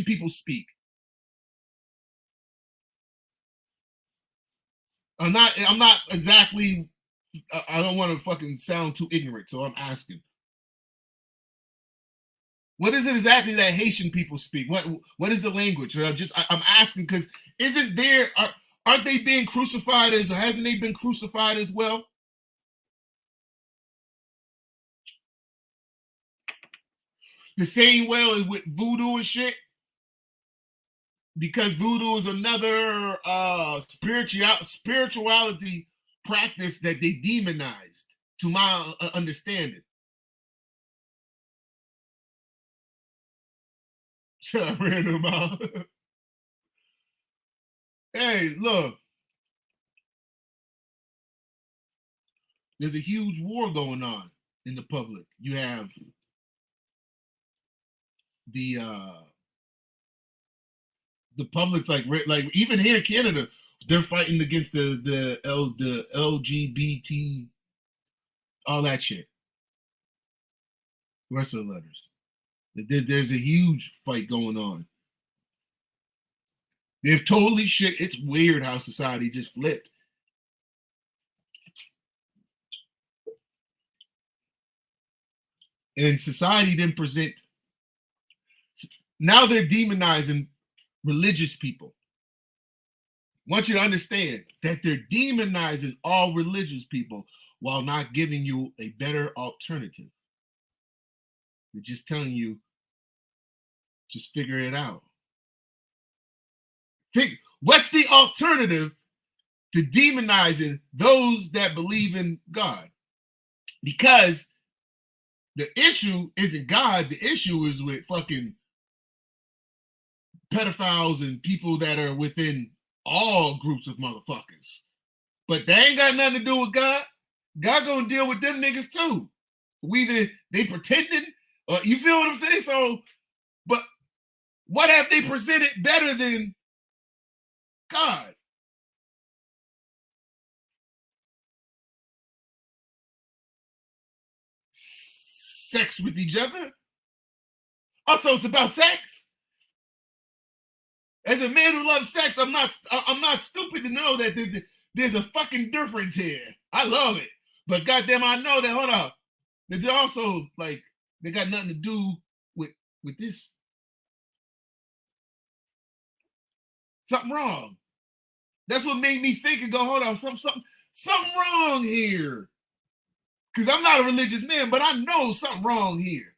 people speak? I'm not exactly. I don't want to fucking sound too ignorant, so I'm asking. What is it exactly that Haitian people speak? What is the language? I'm asking because isn't there aren't they being crucified as, or hasn't they been crucified as well? The same way as with voodoo and shit. Because voodoo is another spirituality practice that they demonized, to my understanding. I ran them out. Hey, look. There's a huge war going on in the public. You have the public's like even here in Canada, they're fighting against the LGBT, all that shit. The rest of the letters. There's a huge fight going on. They're totally shit. It's weird how society just flipped. And society didn't present. Now they're demonizing religious people. I want you to understand that they're demonizing all religious people while not giving you a better alternative. They're just telling you, just figure it out. Think, what's the alternative to demonizing those that believe in God? Because the issue isn't God. The issue is with fucking pedophiles and people that are within all groups of motherfuckers. But they ain't got nothing to do with God. God gonna deal with them niggas too. They pretending, you feel what I'm saying? So, but what have they presented better than God? Sex with each other. Also, it's about sex. As a man who loves sex, I'm not stupid to know that there's a fucking difference here. I love it, but goddamn, I know that. Hold up, that they also like they got nothing to do with this. Something wrong. That's what made me think and go, hold on, something wrong here. Because I'm not a religious man, but I know something wrong here.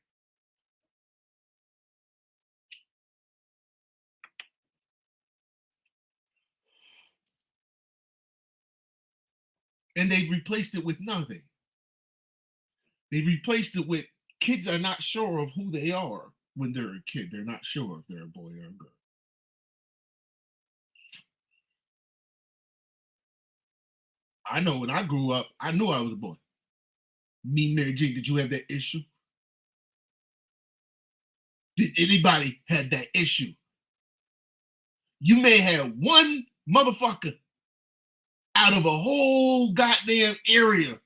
And they've replaced it with nothing. They've replaced it with kids are not sure of who they are when they're a kid. They're not sure if they're a boy or a girl. I know when I grew up, I knew I was a boy. Me, Mary Jane, did you have that issue? Did anybody have that issue? You may have one motherfucker out of a whole goddamn area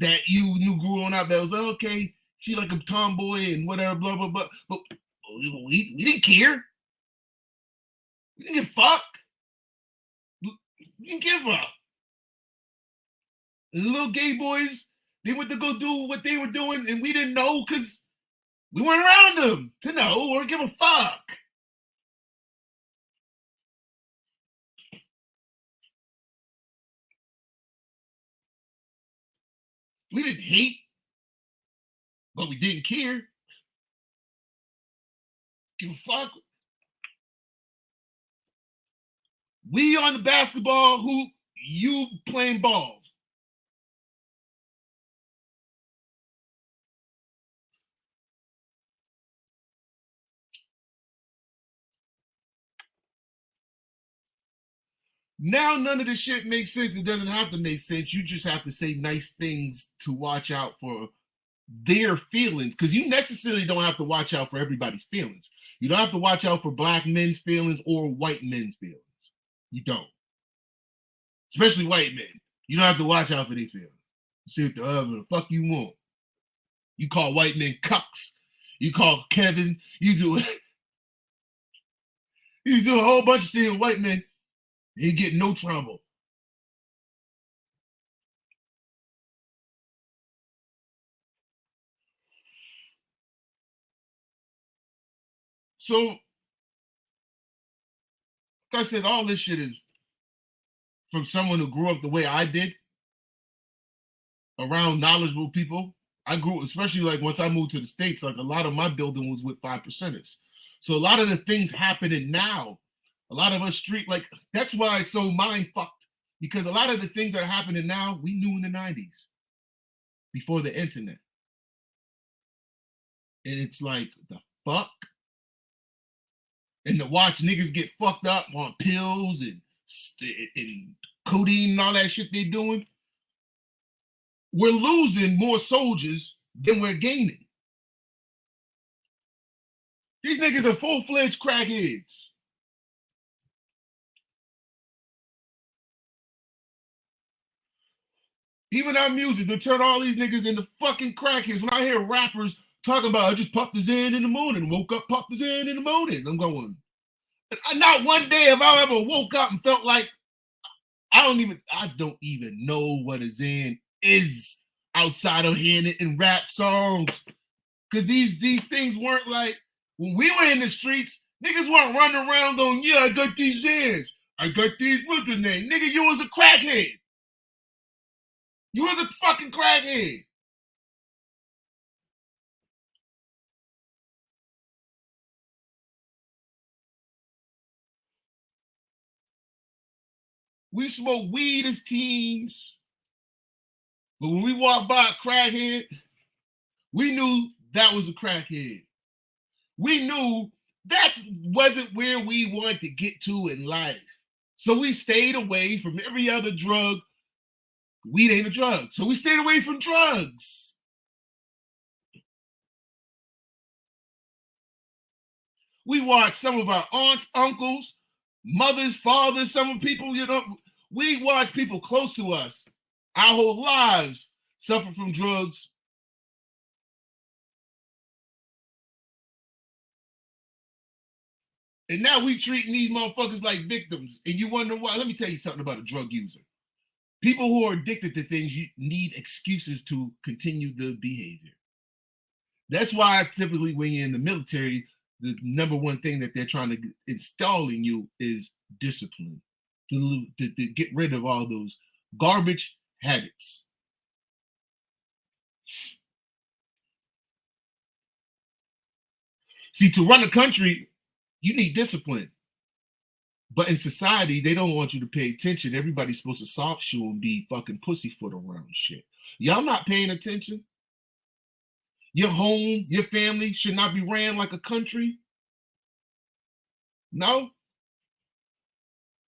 that you knew growing up that was like, okay, she like a tomboy and whatever, blah blah blah. But we didn't care. We didn't give a fuck. We didn't give a fuck. And the little gay boys, they went to go do what they were doing, and we didn't know because we weren't around them to know or give a fuck. We didn't hate, but we didn't care. Give a fuck. We on the basketball hoop, you playing ball. Now none of this shit makes sense. It doesn't have to make sense. You just have to say nice things to watch out for their feelings, because you necessarily don't have to watch out for everybody's feelings. You don't have to watch out for black men's feelings or white men's feelings. You don't. Especially white men. You don't have to watch out for their feelings. See what the fuck you want. You call white men cucks. You call Kevin. You do you do a whole bunch of shit with white men. You get no trouble. So, like I said, all this shit is from someone who grew up the way I did, around knowledgeable people. I grew, especially like once I moved to the States, like a lot of my building was with 5%ers. So a lot of the things happening now, a lot of us street, like that's why it's so mind fucked, because a lot of the things that are happening now, we knew in the 90s before the internet. And it's like, the fuck? And to watch niggas get fucked up on pills and codeine and all that shit they're doing, we're losing more soldiers than we're gaining. These niggas are full-fledged crackheads. Even our music, they turn all these niggas into fucking crackheads. When I hear rappers talking about, I just popped his in the morning, woke up, popped his in the morning, I'm going, not one day have I ever woke up and felt like I don't even know what a Zen is outside of hearing it in rap songs. Because these things weren't like, when we were in the streets, niggas weren't running around going, yeah, I got these Zans. I got these, what's your name? Nigga, you was a crackhead. You was a fucking crackhead. We smoked weed as teens. But when we walked by a crackhead, we knew that was a crackhead. We knew that wasn't where we wanted to get to in life. So we stayed away from every other drug. Weed ain't a drug. So we stayed away from drugs. We watched some of our aunts, uncles, mothers, fathers, some people, we watched people close to us our whole lives suffer from drugs. And now we treating these motherfuckers like victims. And you wonder why. Let me tell you something about a drug user. People who are addicted to things, you need excuses to continue the behavior. That's why typically when you're in the military, the number one thing that they're trying to install in you is discipline, to get rid of all those garbage habits. See, to run a country, you need discipline. But in society, they don't want you to pay attention. Everybody's supposed to soft shoe and be fucking pussyfoot around shit. Y'all not paying attention? Your home, your family should not be ran like a country? No?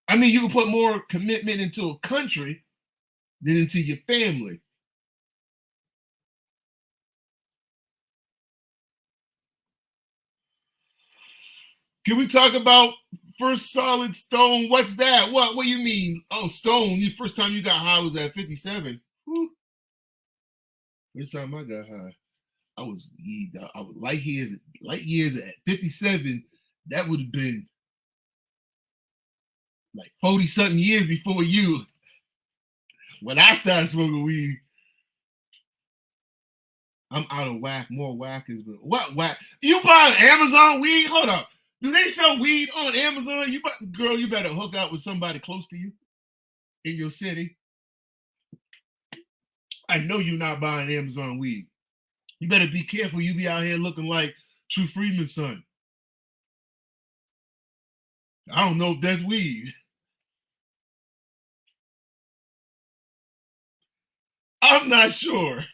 I mean, you can put more commitment into a country than into your family. Can we talk about first solid stone? What's that? What do you mean? Oh, stone. The first time you got high was at 57. Whew. First time I got high, I was light years at 57. That would have been like 40 something years before you. When I started smoking weed, I'm out of whack. More whackers, but what whack? You buy Amazon weed? Hold up. Do they sell weed on Amazon? Girl, you better hook up with somebody close to you in your city. I know you're not buying Amazon weed. You better be careful. You be out here looking like True Freeman's son. I don't know if that's weed. I'm not sure.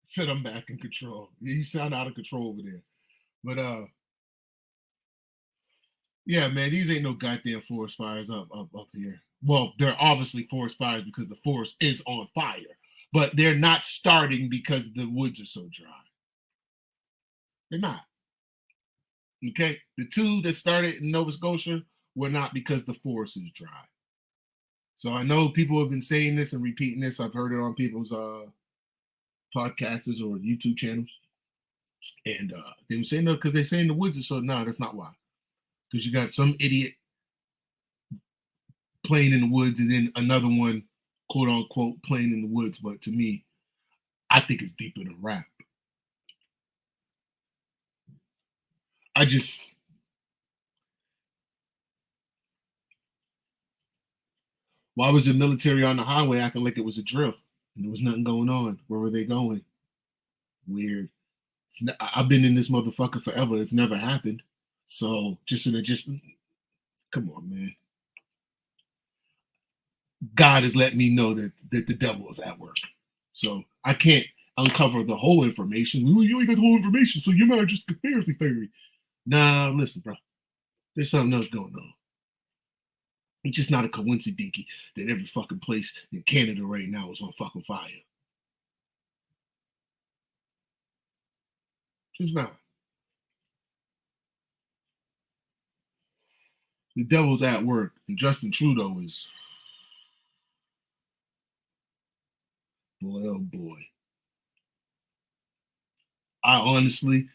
Said I'm back in control. Yeah, you sound out of control over there. But yeah, man, these ain't no goddamn forest fires up here. Well, they're obviously forest fires because the forest is on fire, but they're not starting because the woods are so dry. They're not. Okay, the two that started in Nova Scotia were not because the forest is dry. So I know people have been saying this and repeating this. I've heard it on people's podcasts or YouTube channels, and they were saying no because they're saying the woods are so. No, that's not why. Because you got some idiot playing in the woods and then another one, quote unquote, playing in the woods. But to me, I think it's deeper than rap. I just, why was the military on the highway acting like it was a drill and there was nothing going on? Where were they going? Weird. I've been in this motherfucker forever. It's never happened. So just come on, man. God has let me know that the devil is at work. So I can't uncover the whole information. You ain't got the whole information, so you're not just conspiracy theory. Nah, listen, bro. There's something else going on. It's just not a coincidence that every fucking place in Canada right now is on fucking fire. It's not. The devil's at work, and Justin Trudeau is, boy, oh boy. I honestly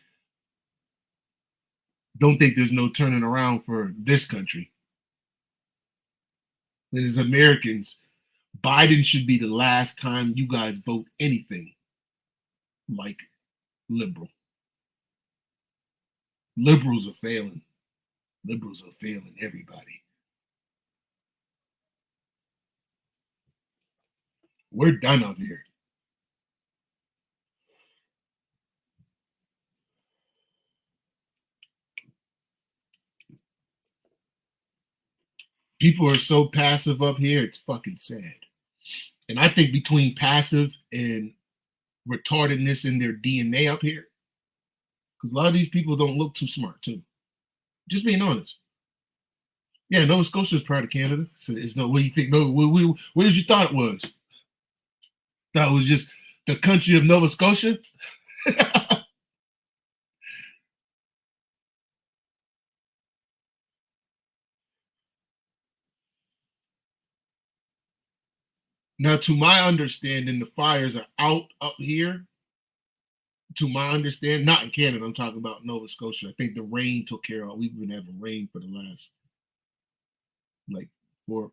don't think there's no turning around for this country. And as Americans, Biden should be the last time you guys vote anything like liberal. Liberals are failing. Liberals are failing everybody. We're done up here. People are so passive up here, it's fucking sad. And I think between passive and retardedness in their DNA up here, because a lot of these people don't look too smart, too. Just being honest. Yeah, Nova Scotia is part of Canada. So it's no, what do you think? No, what did you thought it was? Thought it was just the country of Nova Scotia? Now, to my understanding, the fires are out up here. To my understanding, not in Canada, I'm talking about Nova Scotia. I think the rain took care of it. We've been having rain for the last like 4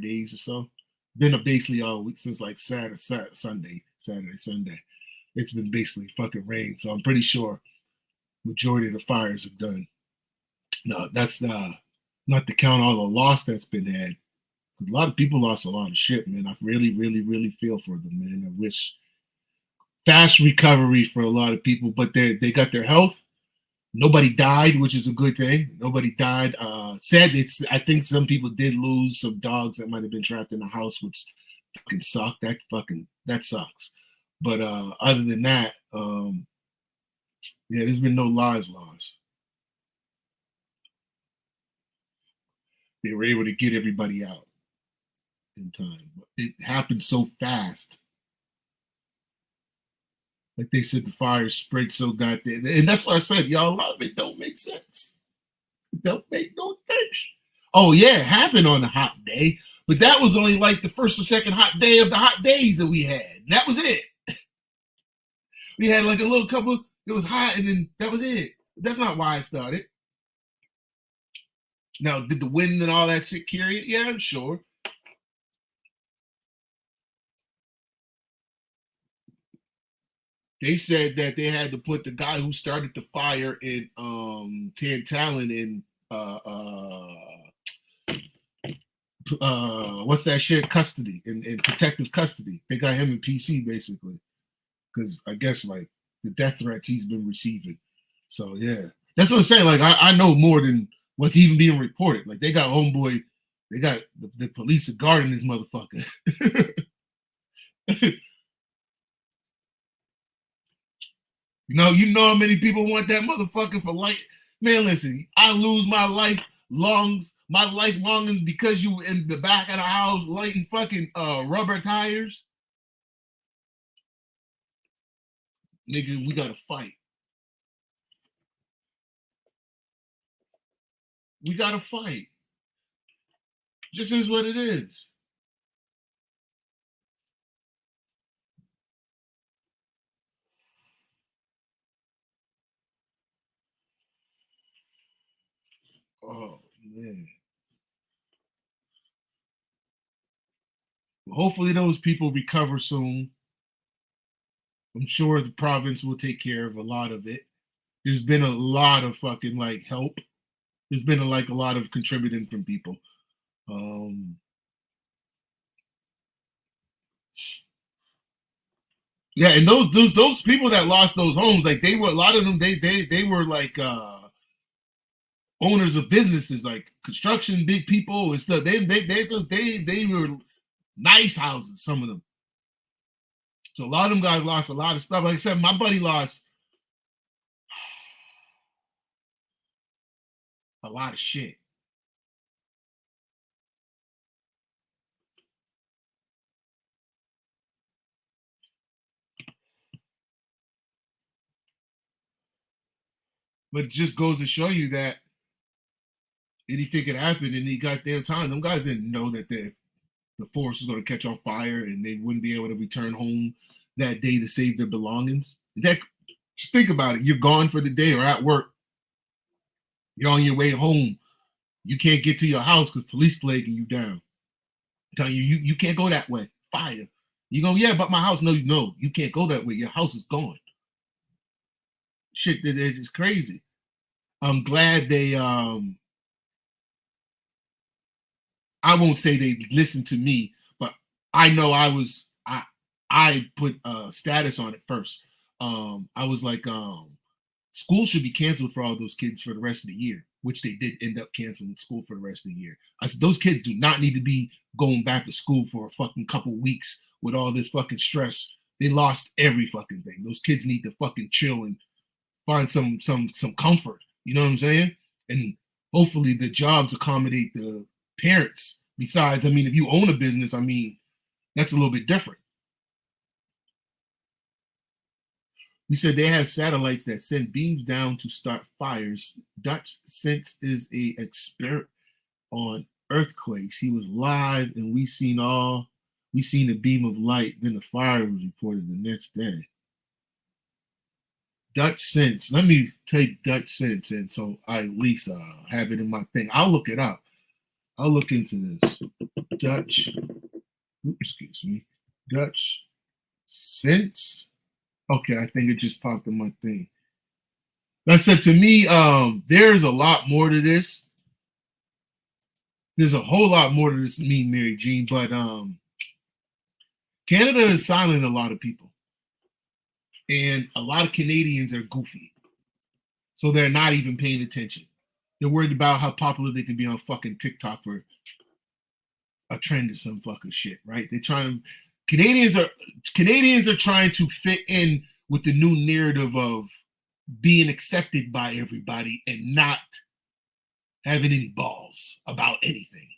days or so. Been a basically all week since like Saturday, Sunday. It's been basically fucking rain. So I'm pretty sure majority of the fires are done. No, that's not to count all the loss that's been had. Because a lot of people lost a lot of shit, man. I really, really, really feel for them, man. I wish fast recovery for a lot of people, but they got their health. Nobody died, which is a good thing. Nobody died. Sad. I think some people did lose some dogs that might have been trapped in the house, which fucking sucked. That sucks. But other than that, yeah, there's been no lives lost. They were able to get everybody out. in time. It happened so fast. Like they said, the fire spread so goddamn, and that's what I said, y'all. A lot of it don't make sense. It don't make no sense. Oh yeah, it happened on a hot day, but that was only like the first or second hot day of the hot days that we had. And that was it. We had like a little couple. It was hot, and then that was it. That's not why it started. Now, did the wind and all that shit carry it? Yeah, I'm sure. They said that they had to put the guy who started the fire in Tantalon in what's that shit, custody, in protective custody. They got him in PC basically, because I guess like the death threats he's been receiving. So yeah, that's what I'm saying. Like I know more than what's even being reported. Like they got homeboy, they got the police guarding this motherfucker. You know how many people want that motherfucker for light. Man, listen, I lose my life longings because you in the back of the house lighting fucking rubber tires. Nigga, we gotta fight. We gotta fight. Just is what it is. Oh man. Hopefully those people recover soon. I'm sure the province will take care of a lot of it. There's been a lot of fucking like help. There's been a lot of contributing from people. Um, yeah, and those people that lost those homes, like they were a lot of them. They were like owners of businesses, like construction, big people and stuff. They were nice houses. Some of them. So a lot of them guys lost a lot of stuff. Like I said, my buddy lost a lot of shit. But it just goes to show you that anything could happen in any goddamn time. Them guys didn't know that the forest was going to catch on fire and they wouldn't be able to return home that day to save their belongings. Just think about it. You're gone for the day or at work. You're on your way home. You can't get to your house because police flagging you down. I'm telling you can't go that way. Fire. You go, yeah, but my house. No, you can't go that way. Your house is gone. Shit, it's just crazy. I'm glad they I won't say they listened to me, but I know I put a status on it first. I was like, school should be canceled for all those kids for the rest of the year, which they did end up canceling school for the rest of the year. I said those kids do not need to be going back to school for a fucking couple weeks with all this fucking stress. They lost every fucking thing. Those kids need to fucking chill and find some comfort. You know what I'm saying? And hopefully the jobs accommodate the parents. Besides, I mean, if you own a business, I mean, that's a little bit different. We said they have satellites that send beams down to start fires. Dutch Sense is a expert on earthquakes. He was live and we seen a beam of light. Then the fire was reported the next day. Dutch Sense. Let me take Dutch Sense and so I at least have it in my thing. I'll look it up. I'll look into this. Dutch, excuse me, Dutch Sense. Okay, I think it just popped in my thing. Like I said, to me, there's a lot more to this. There's a whole lot more to this, me, Mary Jean, but Canada is silent a lot of people. And a lot of Canadians are goofy. So they're not even paying attention. They're worried about how popular they can be on fucking TikTok for a trend or some fucking shit, right? They're trying. Canadians are trying to fit in with the new narrative of being accepted by everybody and not having any balls about anything.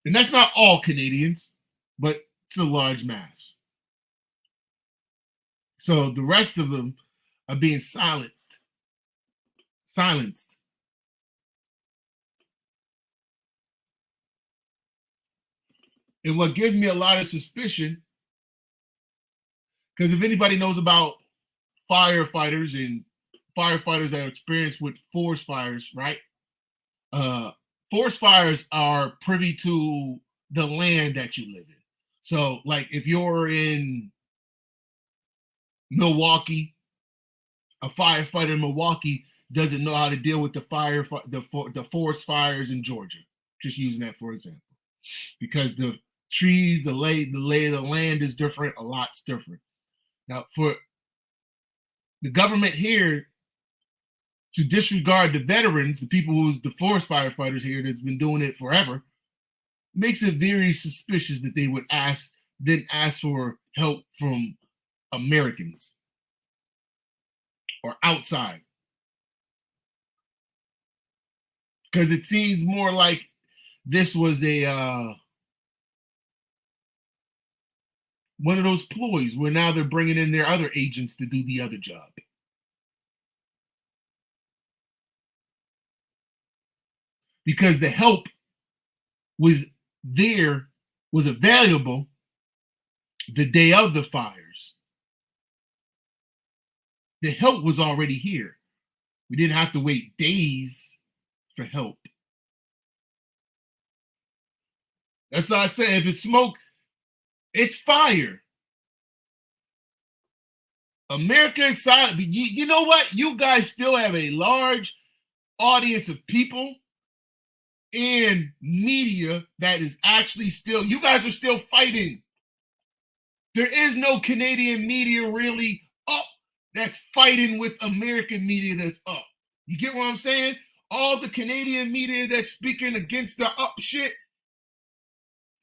And that's not all Canadians, but it's a large mass. So the rest of them are being silenced. And what gives me a lot of suspicion, because if anybody knows about firefighters and firefighters that are experienced with forest fires, right? Forest fires are privy to the land that you live in. So, like, if you're in Milwaukee, a firefighter in Milwaukee doesn't know how to deal with the forest fires in Georgia. Just using that for example, because the trees, the lay of the land is different. A lot's different. Now, for the government here to disregard the veterans, the people who's the forest firefighters here that's been doing it forever, makes it very suspicious that they would ask for help from Americans or outside. Because it seems more like this was a one of those ploys where now they're bringing in their other agents to do the other job. Because the help was available the day of the fires. The help was already here. We didn't have to wait days for help. That's why I say, if it's smoke, it's fire. America is silent. You know what? You guys still have a large audience of people and media that is actually still, you guys are still fighting. There is no Canadian media really up that's fighting with American media that's up. You get what I'm saying? All the Canadian media that's speaking against the up shit,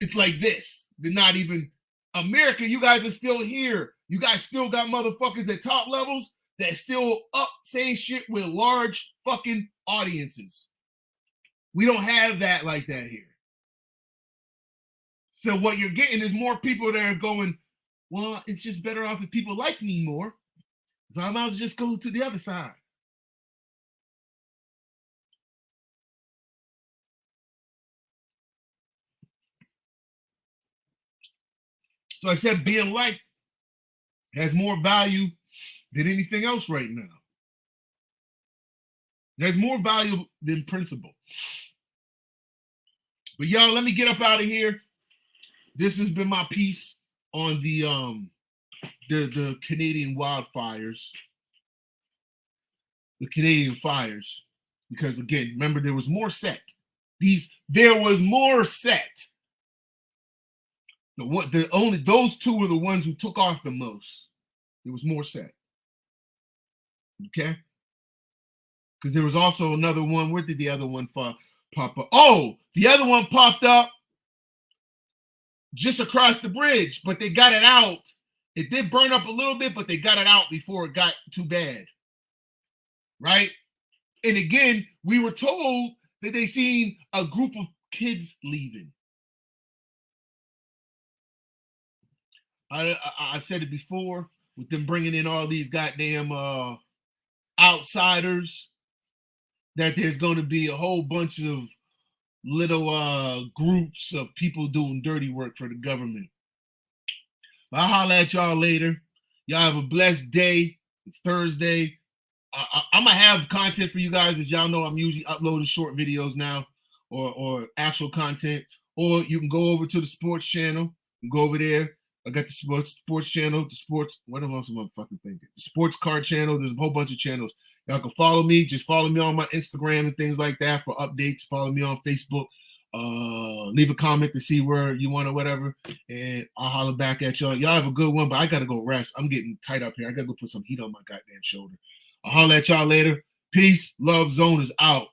it's like this. They're not even America. You guys are still here. You guys still got motherfuckers at top levels that still up saying shit with large fucking audiences. We don't have that like that here. So what you're getting is more people that are going, well, it's just better off if people like me more. So I might as well just go to the other side. So I said being liked has more value than anything else right now. There's more value than principle. But y'all, let me get up out of here. This has been my piece on the Canadian wildfires, the Canadian fires. Because again, remember, there was more set. There was more set. Only those two were the ones who took off the most. There was more set. Okay? Because there was also another one. Where did the other one pop up? Oh, the other one popped up just across the bridge, but they got it out. It did burn up a little bit, but they got it out before it got too bad. Right? And again, we were told that they seen a group of kids leaving. I said it before, with them bringing in all these goddamn outsiders, that there's going to be a whole bunch of little groups of people doing dirty work for the government. I'll holler at y'all later. Y'all have a blessed day. It's Thursday. I'm going to have content for you guys. As y'all know, I'm usually uploading short videos now, or actual content. Or you can go over to the sports channel and go over there. I got the sports channel, what else am I fucking thinking? The sports card channel. There's a whole bunch of channels. Y'all can follow me. Just follow me on my Instagram and things like that for updates. Follow me on Facebook. Leave a comment to see where you want or whatever. And I'll holler back at y'all. Y'all have a good one, but I got to go rest. I'm getting tight up here. I got to go put some heat on my goddamn shoulder. I'll holler at y'all later. Peace. Love. Zone is out.